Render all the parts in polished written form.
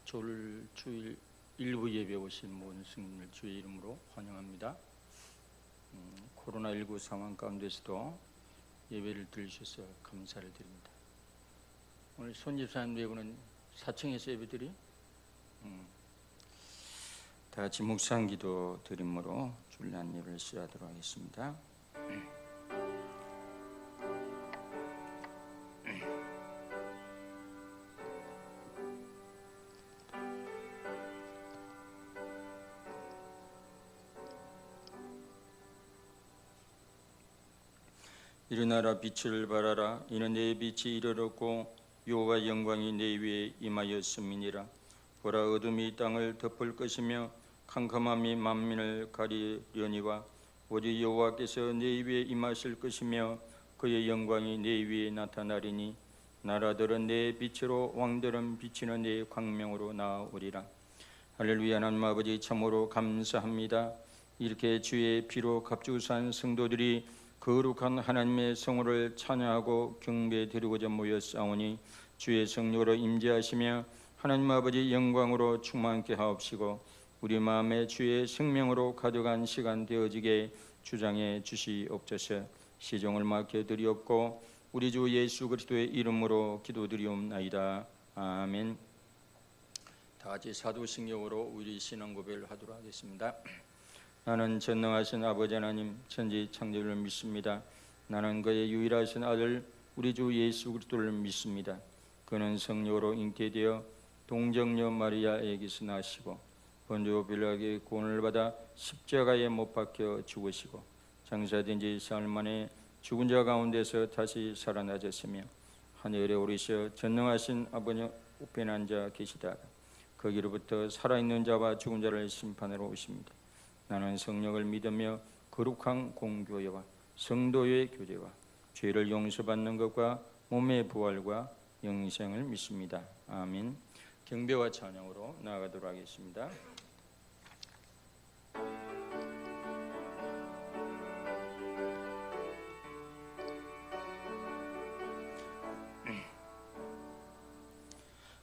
주일 일부 예배 오신 모든 성도님을 주의 이름으로 환영합니다. 코로나19 상황 가운데서도 예배를 들으셔서 감사를 드립니다. 오늘 손집사님 예배는 4층에서 예배드리 다 같이 묵상기도 드림으로 주일날 예배를 시작하도록 하겠습니다. 일어나라 빛을 발하라. 이는 내 빛이 이르렀고 여호와의 영광이 내 위에 임하였음이니라. 보라, 어둠이 땅을 덮을 것이며 캄캄함이 만민을 가리려니와 오직 여호와께서 내 위에 임하실 것이며 그의 영광이 내 위에 나타나리니 나라들은 내 빛으로 왕들은 비치는 내 광명으로 나아오리라. 할렐루야. 하나님 아버지, 참으로 감사합니다. 이렇게 주의 피로 값주산 성도들이 거룩한 하나님의 성호를 찬양하고 경배드리고자 모였사오니 주의 성령으로 임재하시며 하나님 아버지 영광으로 충만케 하옵시고 우리 마음에 주의 생명으로 가득한 시간 되어지게 주장해 주시옵소서. 시종을 맡겨드리옵고 우리 주 예수 그리스도의 이름으로 기도드리옵나이다. 아멘. 다 같이 사도신경으로 우리 신앙 고백을 하도록 하겠습니다. 나는 전능하신 아버지 하나님 천지 창조주를 믿습니다. 나는 그의 유일하신 아들 우리 주 예수 그리스도를 믿습니다. 그는 성령으로 잉태되어 동정녀 마리아에게서 나시고 본주 빌라에게 구원을 받아 십자가에 못 박혀 죽으시고 장사된 지 사흘 만에 죽은 자 가운데서 다시 살아나셨으며 하늘에 오르셔 전능하신 아버지 우편에 앉아 계시다가 거기로부터 살아있는 자와 죽은 자를 심판하러 오십니다. 나는 성령을 믿으며 거룩한 공교회와 성도의 교제와 죄를 용서받는 것과 몸의 부활과 영생을 믿습니다. 아멘. 경배와 찬양으로 나아가도록 하겠습니다.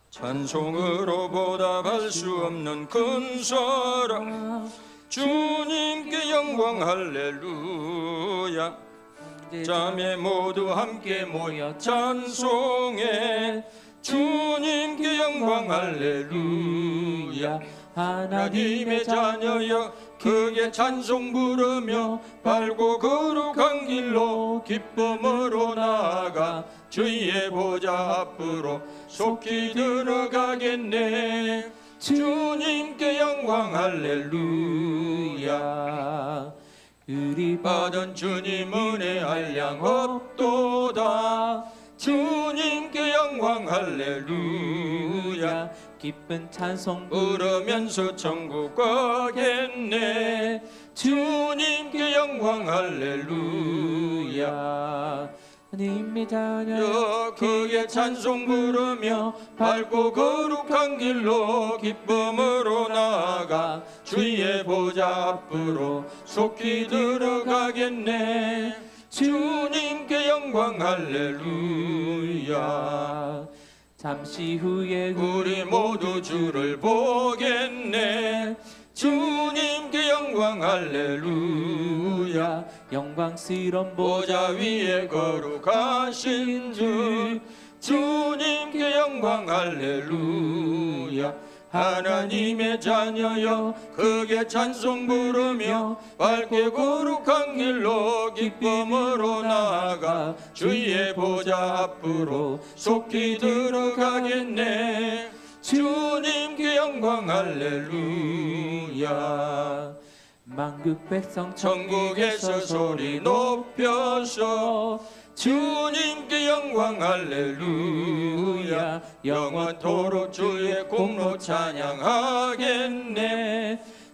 찬송으로 보답할 수 없는 큰 사랑 주님께 영광 할렐루야. 자매 모두 함께 모여 찬송해 주님께 영광 할렐루야. 하나님의 자녀여 크게 찬송 부르며 밝고 거룩한 길로 기쁨으로 나아가 주의 보좌 앞으로 속히 들어가겠네. 주님께 영광 할렐루야. 우리 받은 주님 은혜 한량 없도다. 주님께 영광 할렐루야. 기쁜 찬송 부르면서 천국 가겠네. 주님께 영광 할렐루야. 하나님의 자녀여 크게 찬송 부르며 밝고 거룩한 길로 기쁨으로 나아가 주의 보좌 앞으로 속히 들어가겠네. 주님께 영광 할렐루야. 잠시 후에 우리 모두 주를 보겠네. 주님께 영광 할렐루야. 영광스러운 보좌 위에 거룩하신 주 주님께 영광 할렐루야. 하나님의 자녀여 크게 찬송 부르며 밝게 거룩한 길로 기쁨으로 나아가 주의 보좌 앞으로 속히 들어가겠네. 주님께 영광 할렐루야. 만국 백성 천국에서 소리 높여서 주님께 영광 할렐루야. 영원토록 주의 공로 찬양하겠네.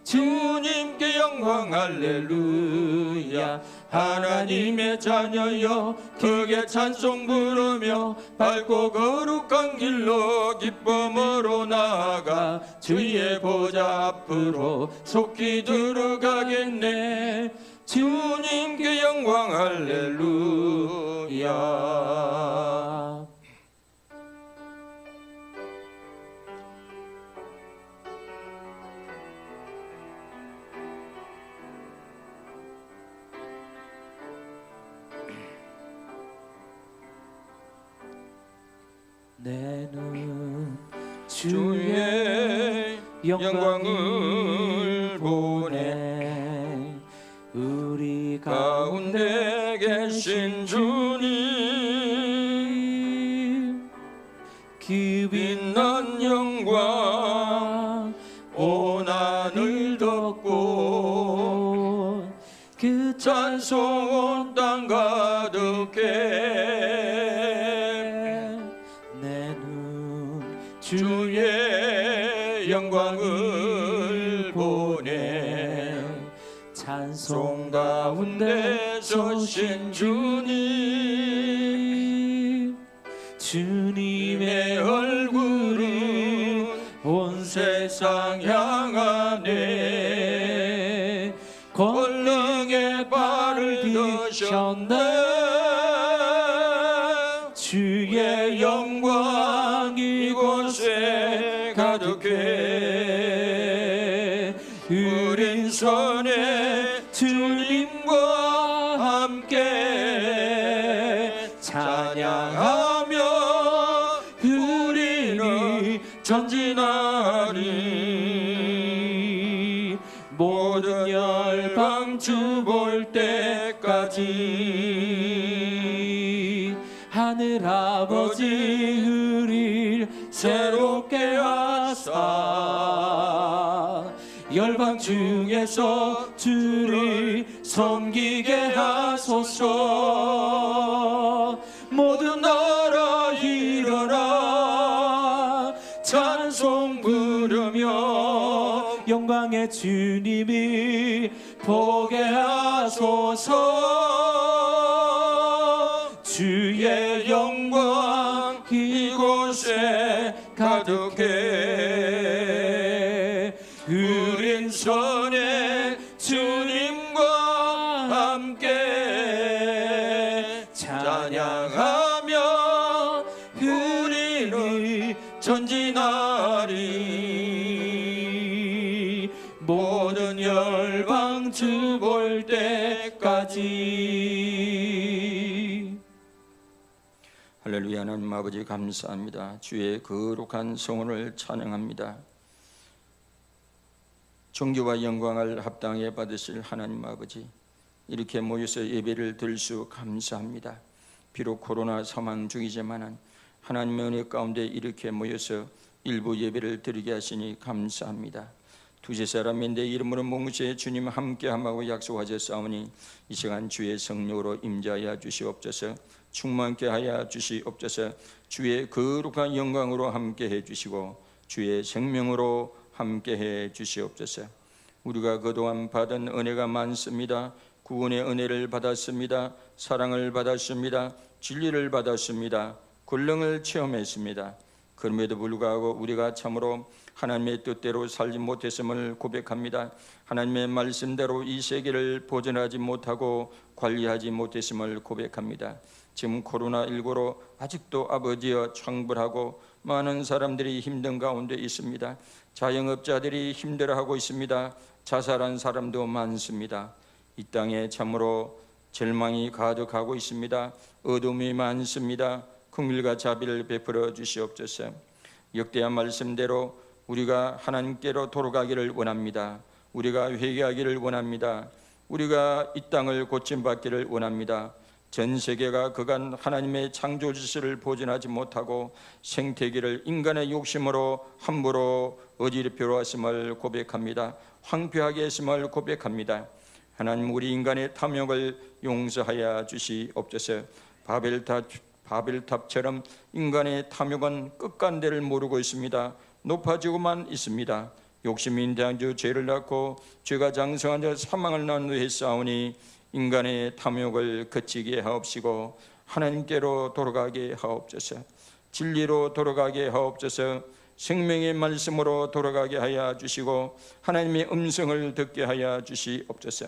주님께 영광 할렐루야. 하나님의 자녀여 크게 찬송 부르며 밝고 거룩한 길로 기쁨으로 나아가 주의 보좌 앞으로 속히 들어가겠네. 주님께 영광 할렐루야. 내 눈 주의 주의 영광을 영광을 보내 우리 가운데 계신 주님 그 빛난 영광 온 하늘 덮고 그 찬송 온 땅 가득해 내 눈 주의 영광을 보내 찬송 가운데 서신 주님 주님의 얼굴은 온 세상 향하네 권능의 발을 드셨네 주의 영광 이곳에 가득해 우린 선에 주님과 함께 찬양하며 우리는 전진하리 모든 열방 주 볼 때까지 하늘 아버지 우릴 새롭게 하사 열방 중에서 주를 섬기게 하소서 모든 나라 일어나 찬송 부르며 영광의 주님이 보게 하소서 주의 영광 이곳에 가득해 우린 선에 주님과 함께 찬양하며 우리는 전진하리 모든 열방 주 볼 때까지 할렐루야. 하나님 아버지 감사합니다. 주의 거룩한 성원을 찬양합니다. 존귀와 영광을 합당해 받으실 하나님 아버지 이렇게 모여서 예배를 드릴 수 감사합니다. 비록 코로나 사망 중이지만 하나님의 은혜 가운데 이렇게 모여서 일부 예배를 드리게 하시니 감사합니다. 두세 사람이 내 이름으로 뭉치에 주님 함께함하고 약속하셨사오니 이 시간 주의 성령으로 임재하여 주시옵소서. 충만케 하여 주시옵소서. 주의 거룩한 영광으로 함께해 주시고 주의 생명으로 함께해 주시옵소서. 우리가 그동안 받은 은혜가 많습니다. 구원의 은혜를 받았습니다. 사랑을 받았습니다. 진리를 받았습니다. 권능을 체험했습니다. 그럼에도 불구하고 우리가 참으로 하나님의 뜻대로 살지 못했음을 고백합니다. 하나님의 말씀대로 이 세계를 보존하지 못하고 관리하지 못했음을 고백합니다. 지금 코로나19로 아직도 아버지여 창불하고 많은 사람들이 힘든 가운데 있습니다. 자영업자들이 힘들어하고 있습니다. 자살한 사람도 많습니다. 이 땅에 참으로 절망이 가득하고 있습니다. 어둠이 많습니다. 긍휼과 자비를 베풀어 주시옵소서. 역대한 말씀대로 우리가 하나님께로 돌아가기를 원합니다. 우리가 회개하기를 원합니다. 우리가 이 땅을 고침받기를 원합니다. 전 세계가 그간 하나님의 창조 질서를 보존하지 못하고 생태계를 인간의 욕심으로 함부로 어지럽혀 왔음을 고백합니다. 황폐하게 했음을 고백합니다. 하나님 우리 인간의 탐욕을 용서하여 주시옵소서. 바벨탑처럼 인간의 탐욕은 끝간데를 모르고 있습니다. 높아지고만 있습니다. 욕심이 인대한 주 죄를 낳고 죄가 장성한 자 사망을 낳느했사오니 인간의 탐욕을 그치게 하옵시고 하나님께로 돌아가게 하옵소서. 진리로 돌아가게 하옵소서. 생명의 말씀으로 돌아가게 하여 주시고 하나님의 음성을 듣게 하여 주시옵소서.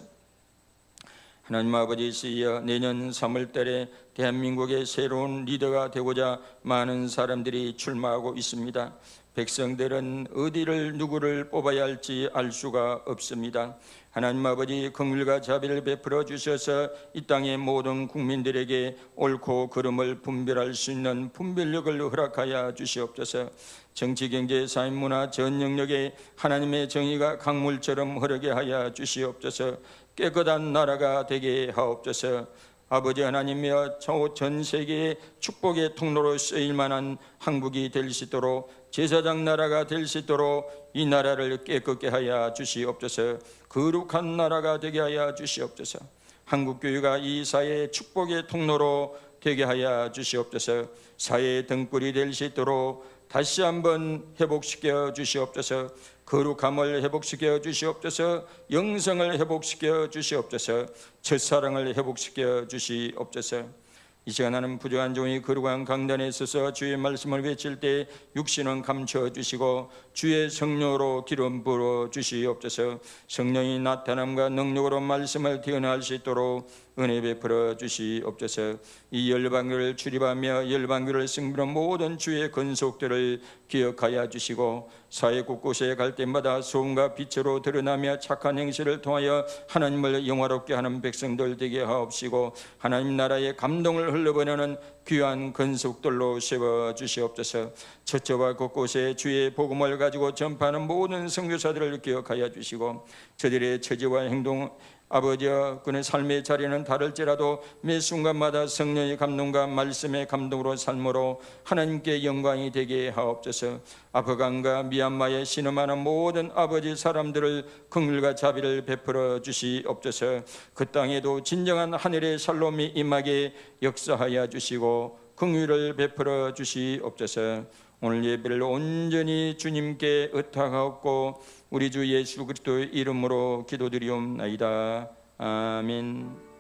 하나님 아버지시여, 내년 3월달에 대한민국의 새로운 리더가 되고자 많은 사람들이 출마하고 있습니다. 백성들은 어디를 누구를 뽑아야 할지 알 수가 없습니다. 하나님 아버지, 긍휼과 자비를 베풀어 주셔서 이 땅의 모든 국민들에게 옳고 그름을 분별할 수 있는 분별력을 허락하여 주시옵소서. 정치, 경제, 사회, 문화 전 영역에 하나님의 정의가 강물처럼 흐르게 하여 주시옵소서. 깨끗한 나라가 되게 하옵소서. 아버지 하나님이여, 전 세계의 축복의 통로로 쓰일 만한 한국이 될 수 있도록, 제사장 나라가 될 수 있도록 이 나라를 깨끗게 하여 주시옵소서. 거룩한 나라가 되게 하여 주시옵소서. 한국교회가 이 사회의 축복의 통로로 되게 하여 주시옵소서. 사회의 등불이 될 수 있도록 다시 한번 회복시켜 주시옵소서. 거룩함을 회복시켜 주시옵소서. 영성을 회복시켜 주시옵소서. 첫사랑을 회복시켜 주시옵소서. 이 시간 하는 부족한 종이 거룩한 강단에 서서 주의 말씀을 외칠 때 육신은 감춰 주시고 주의 성령으로 기름 부어 주시옵소서. 성령이 나타남과 능력으로 말씀을 태어날 수 있도록 은혜 베풀어 주시옵소서. 이 열방교를 출입하며 열방교를 승부하는 모든 주의 건속들을 기억하여 주시고, 사회 곳곳에 갈 때마다 소금과 빛으로 드러나며 착한 행실을 통하여 하나님을 영화롭게 하는 백성들 되게 하옵시고, 하나님 나라의 감동을 흘러보내는 귀한 건속들로 세워 주시옵소서. 처처와 곳곳에 주의 복음을 가지고 전파하는 모든 선교사들을 기억하여 주시고, 저들의 처지와 행동, 아버지여, 그의 삶의 자리는 다를지라도 매 순간마다 성령의 감동과 말씀의 감동으로 삶으로 하나님께 영광이 되게 하옵소서. 아프간과 미얀마에 신음하는 모든 아버지 사람들을 긍휼과 자비를 베풀어 주시옵소서. 그 땅에도 진정한 하늘의 샬롬이 임하게 역사하여 주시고 긍휼을 베풀어 주시옵소서. 오늘 예배를 온전히 주님께 의탁하옵고 우리 주 예수 그리스도의 이름으로 기도드리옵나이다. 아멘.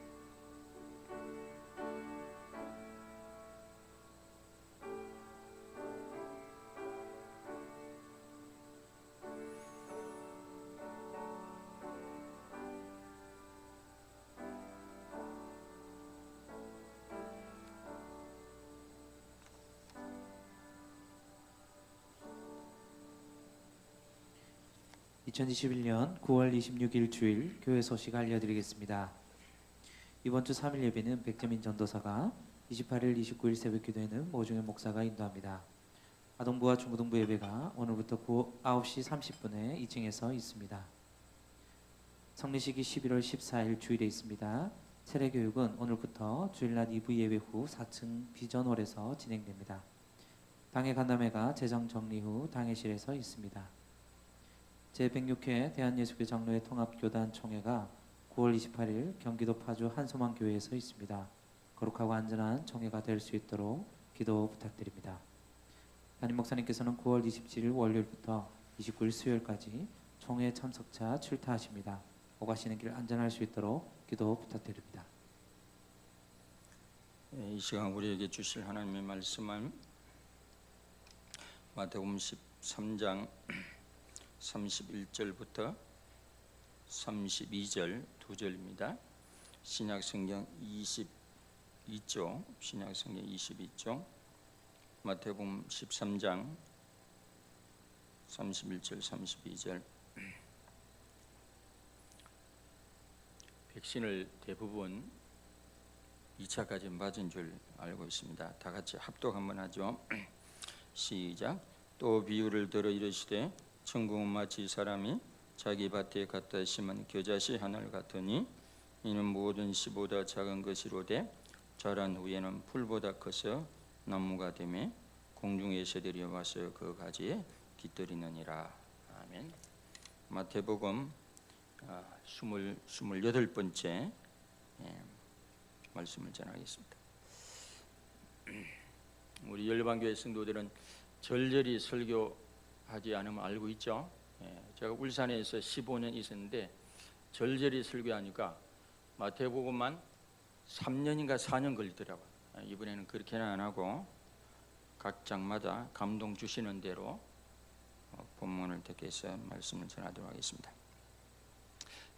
(2021년 9월 26일) 주일 교회 소식 알려드리겠습니다. 이번 주 3일 예배는 백재민 전도사가, 28일, 29일 새벽 기도회는 모종의 목사가 인도합니다. 아동부와 중고등부 예배가 오늘부터 9시 30분에 2층에서 있습니다. 성례식이 11월 14일 주일에 있습니다. 세례교육은 오늘부터 주일날 2부 예배 후 4층 비전홀에서 진행됩니다. 당회 간담회가 재정 정리 후 당회실에서 있습니다. 제106회 대한예수교 장로회 통합교단 총회가 9월 28일 경기도 파주 한소망교회에서 있습니다. 거룩하고 안전한 총회가 될 수 있도록 기도 부탁드립니다. 담임 목사님께서는 9월 27일 월요일부터 29일 수요일까지 총회 참석차 출타하십니다. 오가시는 길 안전할 수 있도록 기도 부탁드립니다. 이 시간 우리에게 주실 하나님의 말씀은 마태복음 13장 31절부터 32절 2절입니다. 신약성경 22쪽, 신약성경 22쪽, 마태복음 13장 31절 32절. 백신을 대부분 2차까지 맞은 줄 알고 있습니다. 다 같이 합독 한번 하죠. 시작. 또 비유를 들어 이르시되 천국은 마치 사람이 자기 밭에 갖다 심은 겨자씨 하나를 같으니 이는 모든 씨보다 작은 것이로되 자란 후에는 풀보다 커서 나무가 되며 공중의 새들이 와서 그 가지에 깃들이느니라. 아멘. 마태복음 28번째 말씀을 전하겠습니다. 우리 열방교회 성도들은 절절히 설교하지 않으면 알고 있죠. 제가 울산에서 15년 있었는데 절절히 설교하니까 마태복음만 3년인가 4년 걸리더라고요. 이번에는 그렇게는 안 하고 각 장마다 감동 주시는 대로 본문을 택해서 말씀을 전하도록 하겠습니다.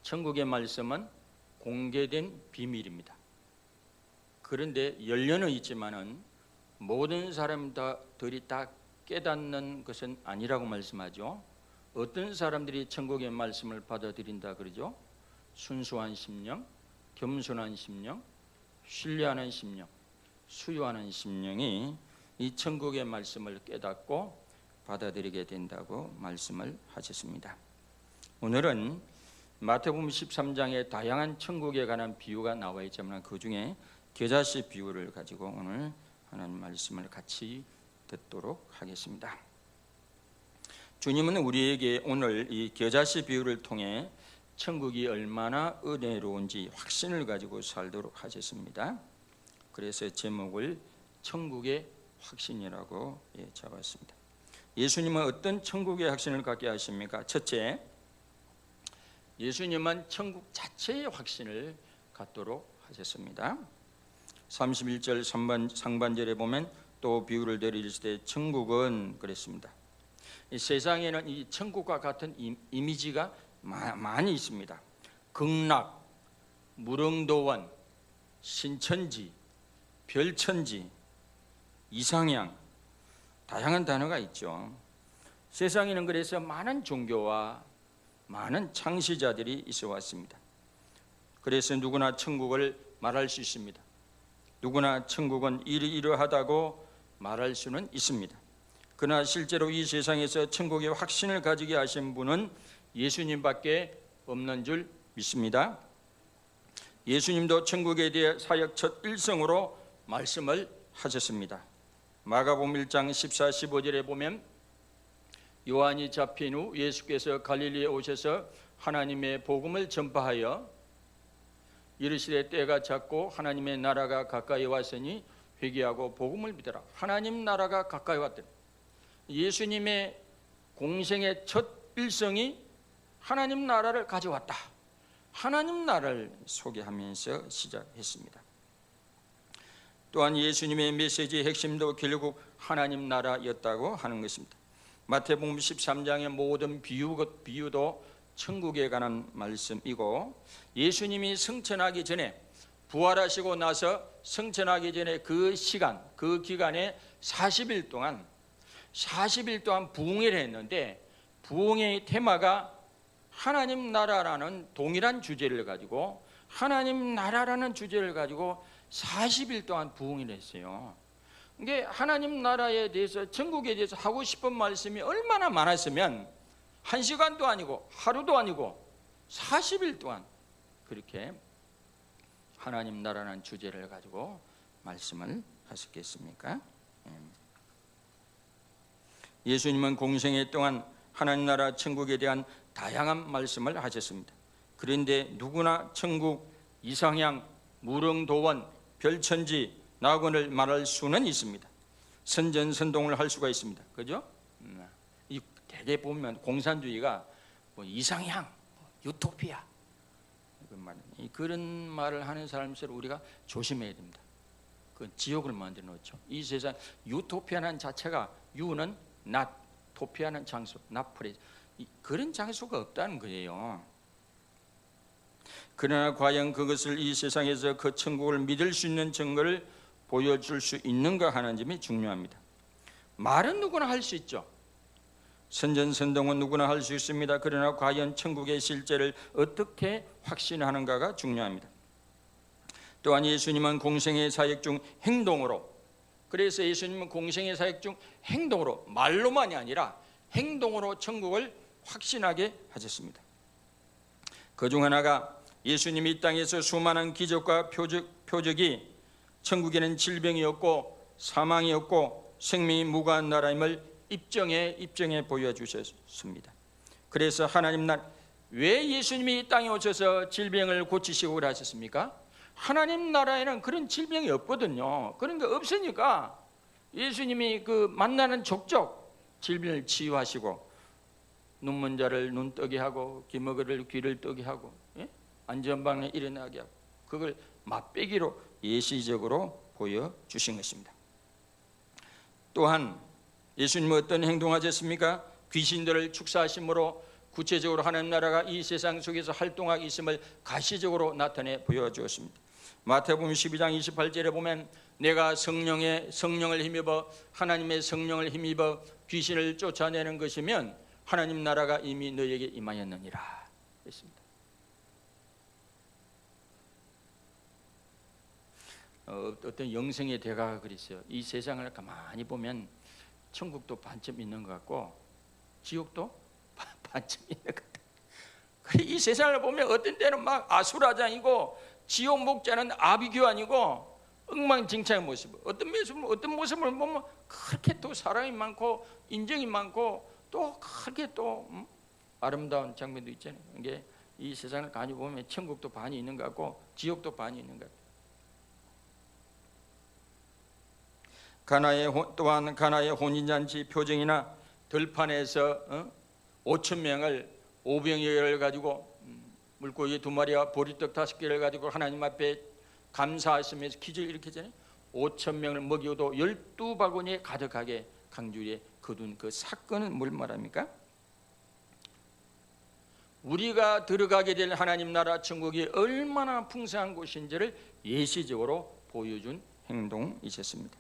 천국의 말씀은 공개된 비밀입니다. 그런데 열려는 있지만은 모든 사람들이 다 깨닫는 것은 아니라고 말씀하죠. 어떤 사람들이 천국의 말씀을 받아들인다 그러죠? 순수한 심령, 겸손한 심령, 신뢰하는 심령, 수요하는 심령이 이 천국의 말씀을 깨닫고 받아들이게 된다고 말씀을 하셨습니다. 오늘은 마태복음 13장에 다양한 천국에 관한 비유가 나와 있지만 그 중에 겨자씨 비유를 가지고 오늘 하나님 말씀을 같이 듣도록 하겠습니다. 주님은 우리에게 오늘 이 겨자씨 비유를 통해 천국이 얼마나 은혜로운지 확신을 가지고 살도록 하셨습니다. 그래서 제목을 천국의 확신이라고 잡았습니다. 예수님은 어떤 천국의 확신을 갖게 하십니까? 첫째, 예수님은 천국 자체의 확신을 갖도록 하셨습니다. 31절 상반절에 보면 또 비유를 내리실 때 천국은 그랬습니다. 이 세상에는 이 천국과 같은 이미지가 많이 있습니다. 극락, 무릉도원, 신천지, 별천지, 이상향, 다양한 단어가 있죠. 세상에는 그래서 많은 종교와 많은 창시자들이 있어 왔습니다. 그래서 누구나 천국을 말할 수 있습니다. 누구나 천국은 이러이러하다고 말할 수는 있습니다. 그러나 실제로 이 세상에서 천국의 확신을 가지게 하신 분은 예수님밖에 없는 줄 믿습니다. 예수님도 천국에 대해 사역 첫 일성으로 말씀을 하셨습니다. 마가복음 1장 14, 15절에 보면 요한이 잡힌 후 예수께서 갈릴리에 오셔서 하나님의 복음을 전파하여 이르시되 때가 찼고 하나님의 나라가 가까이 왔으니 회개하고 복음을 믿어라. 하나님 나라가 가까이 왔더니 예수님의 공생의 첫 일성이 하나님 나라를 가져왔다. 하나님 나라를 소개하면서 시작했습니다. 또한 예수님의 메시지의 핵심도 결국 하나님 나라였다고 하는 것입니다. 마태복음 13장의 모든 비유도 천국에 관한 말씀이고 동안이고 성천하기 전에 부활하시고 나서 성천하기 전에 그 시간, 그 기간에 40일 동안 부흥회를 했는데 부흥회의 테마가 하나님 나라라는 동일한 주제를 가지고 하나님 나라라는 주제를 가지고 40일 동안 부흥회를 했어요. 이게 하나님 나라에 대해서 천국에 대해서 하고 싶은 말씀이 얼마나 많았으면 1시간도 아니고 하루도 아니고 40일 동안 그렇게 하나님 나라라는 주제를 가지고 말씀을 하셨겠습니까? 예수님은 공생애 동안 하나님 나라 천국에 대한 다양한 말씀을 하셨습니다. 그런데 누구나 천국, 이상향, 무릉도원, 별천지, 낙원을 말할 수는 있습니다. 선전선동을 할 수가 있습니다. 그죠? 이 대개 보면 공산주의가 뭐 이상향, 유토피아 그런 말을 하는 사람일수록 우리가 조심해야 됩니다. 그 지옥을 만들어 놓죠. 이 세상 유토피아는 자체가 유는 not, 토피아는 장소, not place. 그런 장소가 없다는 거예요. 그러나 과연 그것을 이 세상에서 그 천국을 믿을 수 있는 증거를 보여줄 수 있는가 하는 점이 중요합니다. 말은 누구나 할 수 있죠. 선전선동은 누구나 할 수 있습니다. 그러나 과연 천국의 실제를 어떻게 확신하는가가 중요합니다. 또한 예수님은 공생의 사역 중 행동으로, 그래서 예수님은 공생의 사역 중 행동으로, 말로만이 아니라 행동으로 천국을 확신하게 하셨습니다. 그중 하나가 예수님이 이 땅에서 수많은 기적과 표적이 천국에는 질병이 없고 사망이 없고 생명이 무고한 나라임을 입증해 보여주셨습니다. 그래서 하나님 왜 예수님이 이 땅에 오셔서 질병을 고치시고 하셨습니까? 하나님 나라에는 그런 질병이 없거든요. 그런 게 없으니까 예수님이 그 만나는 족족 질병을 치유하시고 눈먼 자를 눈 뜨게 하고 귀머거리를 귀를 뜨게 하고 안전방에 일어나게 하고 그걸 맛배기로 예시적으로 보여주신 것입니다. 또한 예수님은 어떤 행동하셨습니까? 귀신들을 축사하심으로 구체적으로 하나님 나라가 이 세상 속에서 활동하고 있음을 가시적으로 나타내 보여주었습니다. 마태복음 12장 28절에 보면 내가 성령을 힘입어 하나님의 성령을 힘입어 귀신을 쫓아내는 것이면 하나님 나라가 이미 너에게 임하였느니라 했습니다. 어떤 영성의 대가가 그랬어요. 이 세상을 가만히 보면 천국도 반쯤 있는 것 같고 지옥도 반쯤 있는 것 같아요. 이 세상을 보면 어떤 때는 막 아수라장이고 지옥 목자는 아비규환이고 엉망진창의 모습, 어떤 모습을 보면 그렇게 또 사랑이 많고 인정이 많고 또 그렇게 또 아름다운 장면도 있잖아요. 이게 이 세상을 가만히 보면 천국도 반이 있는 것 같고 지옥도 반이 있는 것 같아요. 또한 가나의 혼인잔치 표정이나 들판에서 5천 명을 오병이어를 가지고 물고기 2마리와 보리떡 5개를 가지고 하나님 앞에 감사하시면서 기적을 일으키잖아요. 5천 명을 먹여도 12바구니에 가득하게 강주리에 거둔 그 사건은 뭘 말합니까? 우리가 들어가게 될 하나님 나라 천국이 얼마나 풍성한 곳인지를 예시적으로 보여준 행동이셨습니다.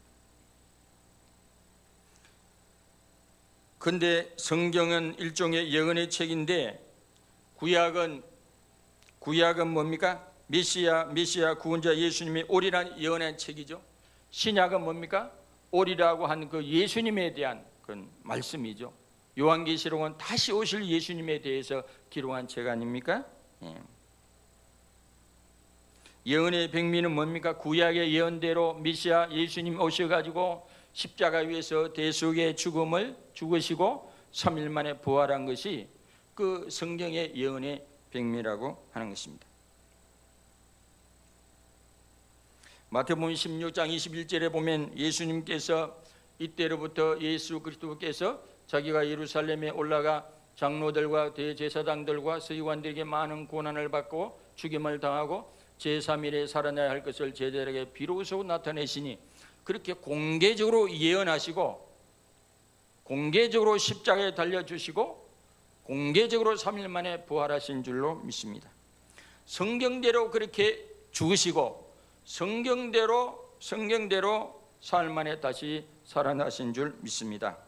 그런데 성경은 일종의 예언의 책인데 구약은 뭡니까? 메시아 구원자 예수님이 오리란 예언의 책이죠. 신약은 뭡니까? 오리라고 한 그 예수님에 대한 그런 말씀이죠. 요한계시록은 다시 오실 예수님에 대해서 기록한 책 아닙니까? 예언의 백미는 뭡니까? 구약의 예언대로 메시아 예수님 오셔가지고 십자가 위에서 대속의 죽음을 죽으시고 3일 만에 부활한 것이 그 성경의 예언의 백미라고 하는 것입니다. 마태복음 16장 21절에 보면 예수님께서 이때로부터 예수 그리스도께서 자기가 예루살렘에 올라가 장로들과 대제사장들과 서기관들에게 많은 고난을 받고 죽임을 당하고 제3일에 살아나야 할 것을 제자들에게 비로소 나타내시니 그렇게 공개적으로 예언하시고 공개적으로 십자가에 달려주시고 공개적으로 3일 만에 부활하신 줄로 믿습니다. 성경대로 그렇게 죽으시고 성경대로 4일 만에 다시 살아나신 줄 믿습니다.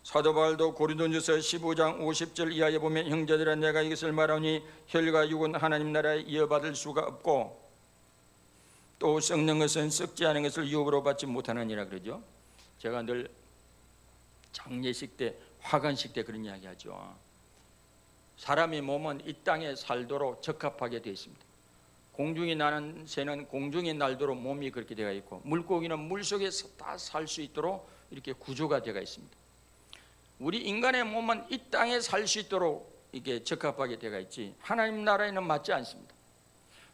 사도 바울도 고린도전서 15장 50절 이하에 보면 형제들아 내가 이것을 말하니 혈과 육은 하나님 나라에 이어받을 수가 없고 또 썩는 것은 썩지 않은 것을 유업으로 받지 못하느니라 그러죠. 제가 늘 장례식 때 화관식 때 그런 이야기 하죠. 사람의 몸은 이 땅에 살도록 적합하게 되어 있습니다. 공중이 나는 새는 공중에 날도록 몸이 그렇게 되어 있고 물고기는 물속에서 다 살 수 있도록 이렇게 구조가 되어 있습니다. 우리 인간의 몸은 이 땅에 살 수 있도록 이게 적합하게 되어 있지 하나님 나라에는 맞지 않습니다.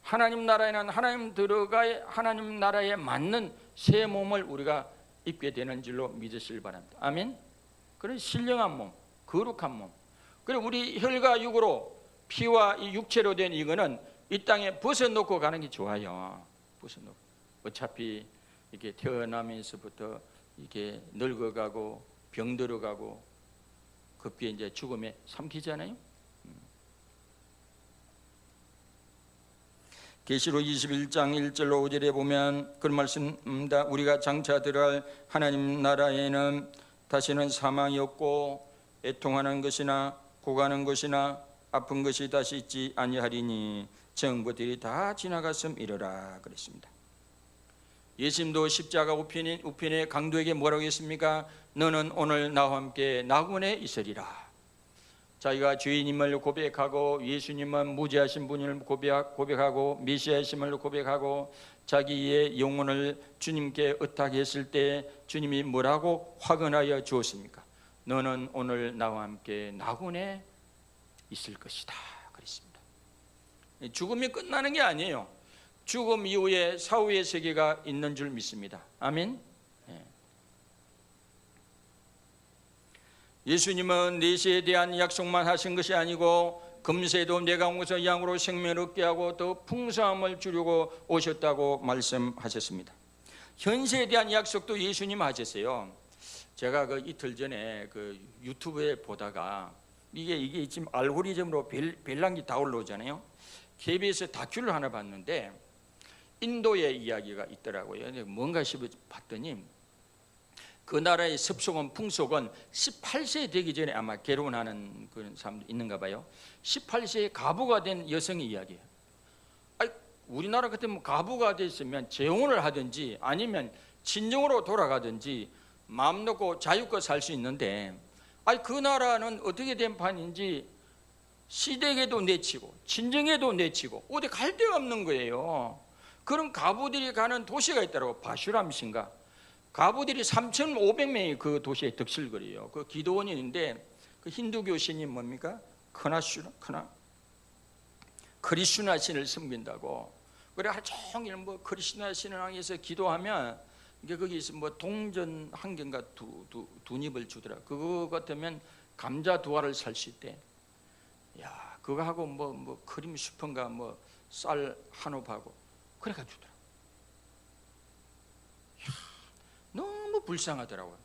하나님 나라에는 하나님 나라에 맞는 새 몸을 우리가 입게 되는 줄로 믿으시길 바랍니다. 아멘. 그런 신령한 몸, 거룩한 몸. 그리고 우리 혈과 육으로 피와 이 육체로 된 이거는 이 땅에 벗어놓고 가는 게 좋아요. 벗어놓고. 어차피 이렇게 태어나면서부터 이렇게 늙어가고 병들어가고 급기에 이제 죽음에 삼키잖아요. 계시록 21장 1절로 5절에 보면 그런 말씀입니다. 우리가 장차 들어갈 하나님 나라에는 다시는 사망이 없고 애통하는 것이나 고가는 것이나 아픈 것이 다시 있지 아니하리니 정부들이 다 지나갔음이러라 그랬습니다. 예수님도 십자가 우편에 강도에게 뭐라고 했습니까? 너는 오늘 나와 함께 낙원에 있으리라. 자기가 죄인임을 고백하고 예수님은 무죄하신 분임을 고백하고 메시아이심을 고백하고 자기의 영혼을 주님께 의탁했을 때 주님이 뭐라고 확언하여 주었습니까? 너는 오늘 나와 함께 낙원에 있을 것이다 그랬습니다. 죽음이 끝나는 게 아니에요. 죽음 이후에 사후의 세계가 있는 줄 믿습니다. 아멘. 예수님은 내세에 대한 약속만 하신 것이 아니고 금세도 내가 온 것을 양으로 생명을 얻게 하고 더 풍성함을 주려고 오셨다고 말씀하셨습니다. 현세에 대한 약속도 예수님 하셨어요. 제가 그 이틀 전에 그 유튜브에 보다가 이게 지금 알고리즘으로 별난기 다 올라오잖아요. KBS 다큐를 하나 봤는데 인도의 이야기가 있더라고요. 뭔가 싶어 봤더니 그 나라의 습속은 풍속은 18세 되기 전에 아마 결혼하는 그런 사람도 있는가 봐요. 18세에 가부가 된 여성의 이야기예요. 우리나라 같으면 가부가 됐으면 재혼을 하든지 아니면 친정으로 돌아가든지 마음 놓고 자유껏 살 수 있는데 그 나라는 어떻게 된 판인지 시댁에도 내치고 친정에도 내치고 어디 갈 데가 없는 거예요. 그런 가부들이 가는 도시가 있더라고. 바슈람신가. 가부들이 3,500명이 그 도시에 득실거려요. 그 기도원이 있는데 그 힌두교 신이 뭡니까? 크리슈나 신을 섬긴다고. 그래 하루 종일 뭐 크리슈나 신을 향해서 기도하면 이게 거기서 뭐 동전 한 개인가 두 입을 주더라. 그거 같으면 감자 두 알을 살 수 있대. 야, 그거 하고 뭐 크림 수프인가 뭐 쌀 한 옵하고 그래가 주더라. 야, 너무 불쌍하더라고요.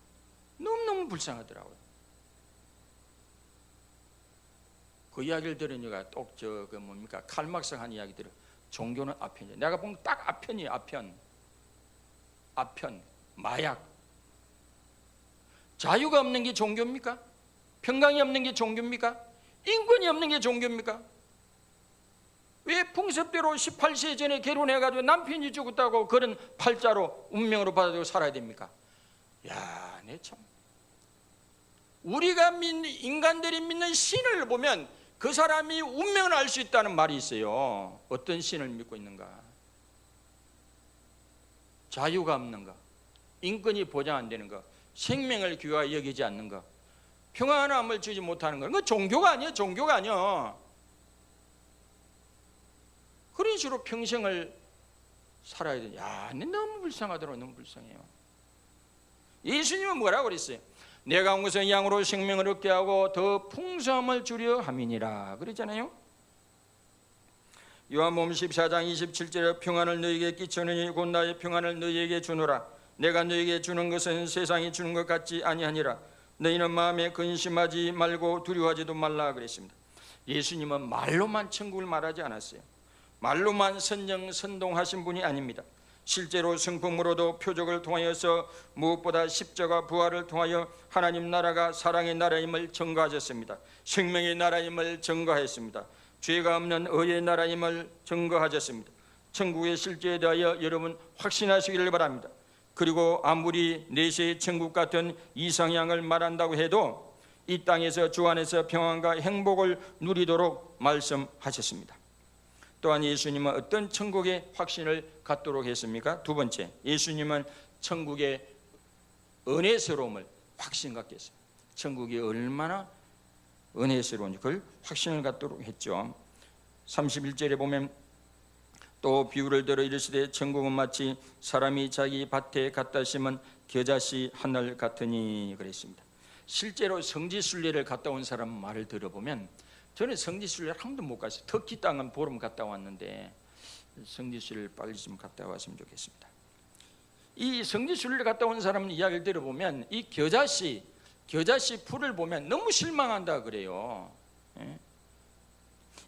너무 불쌍하더라고요. 그 이야기를 들으니까 또 그 뭡니까 칼막스 한 이야기들을 종교는 아편이야. 내가 보면 딱 아편이에요. 아편, 마약. 자유가 없는 게 종교입니까? 평강이 없는 게 종교입니까? 인권이 없는 게 종교입니까? 왜 풍습대로 18세 전에 결혼해가지고 남편이 죽었다고 그런 팔자로 운명으로 받아들이고 살아야 됩니까? 야, 내 참. 우리가 인간들이 믿는 신을 보면 그 사람이 운명을 알 수 있다는 말이 있어요. 어떤 신을 믿고 있는가? 자유가 없는가? 인권이 보장 안 되는가? 생명을 귀하게 여기지 않는가? 평안함을 주지 못하는 거. 그건 종교가 아니에요. 종교가 아니야. 그런 식으로 평생을 살아야 돼. 야, 너무 불쌍하더라고. 너무 불쌍해요. 예수님은 뭐라고 그랬어요? 내가 온 것은 양으로 생명을 얻게 하고 더 풍성함을 주려 함이니라 그랬잖아요. 요한복음 14장 27절에 평안을 너희에게 끼치느니 곧 나의 평안을 너희에게 주노라. 내가 너희에게 주는 것은 세상이 주는 것 같지 아니하니라. 너희는 마음에 근심하지 말고 두려워하지도 말라 그랬습니다. 예수님은 말로만 천국을 말하지 않았어요. 말로만 선동하신 분이 아닙니다. 실제로 성품으로도 표적을 통하여서 무엇보다 십자가 부활을 통하여 하나님 나라가 사랑의 나라임을 증거하셨습니다. 생명의 나라임을 증거했습니다. 죄가 없는 의의 나라임을 증거하셨습니다. 천국의 실제에 대하여 여러분 확신하시기를 바랍니다. 그리고 아무리 내세의 천국 같은 이상향을 말한다고 해도 이 땅에서 주 안에서 평안과 행복을 누리도록 말씀하셨습니다. 또한 예수님은 어떤 천국의 확신을 갖도록 했습니까? 두 번째, 예수님은 천국의 은혜스러움을 확신 갖게 했습니다. 천국이 얼마나 은혜스러운지 그걸 확신을 갖도록 했죠. 31절에 보면 또 비유를 들어 이르시되 천국은 마치 사람이 자기 밭에 갖다 심은 겨자씨 하늘 같으니 그랬습니다. 실제로 성지순례를 갔다 온 사람 말을 들어보면 저는 성지순례를 한 번도 못 갔어요. 터키 땅은 보름 갔다 왔는데 성지순례를 빨리 좀 갔다 왔으면 좋겠습니다. 이 성지순례를 갔다 온 사람 이야기를 들어보면 이 겨자씨 풀을 보면 너무 실망한다 그래요.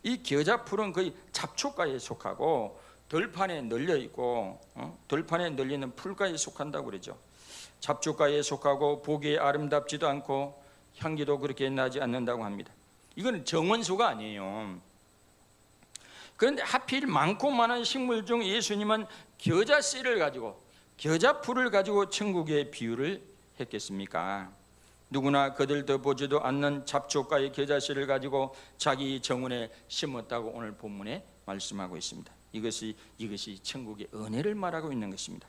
이 겨자 풀은 거의 잡초가에 속하고 들판에 널려 있고 들판에 널리는 풀가에 속한다고 그러죠. 잡초가에 속하고 보기에 아름답지도 않고 향기도 그렇게 나지 않는다고 합니다. 이건 정원수가 아니에요. 그런데 하필 많고 많은 식물 중 예수님은 겨자씨를 가지고 겨자풀을 가지고 천국의 비유를 했겠습니까? 누구나 거들떠 보지도 않는 잡초가의 겨자씨를 가지고 자기 정원에 심었다고 오늘 본문에 말씀하고 있습니다. 이것이 천국의 은혜를 말하고 있는 것입니다.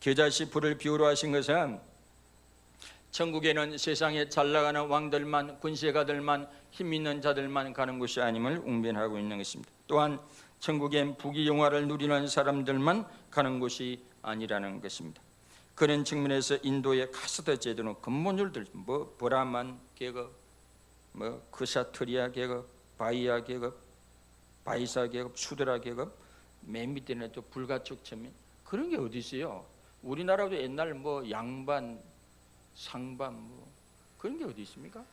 겨자씨 풀을 비유로 하신 것은 천국에는 세상에 잘나가는 왕들만, 군세가들만, 힘 있는 자들만 가는 곳이 아님을 웅변하고 있는 것입니다. 또한 천국엔 부귀영화를 누리는 사람들만 가는 곳이 아니라는 것입니다. 그런 측면에서 인도의 카스트 제도는 근본줄들 브라만 계급, 크샤트리아 계급, 바이야 계급, 바이사 계급, 수드라 계급, 맨 밑에는 또 불가촉 천민 그런 게 어디 있어요? 우리나라도 옛날 양반, 상반 그런 게 어디 있습니까?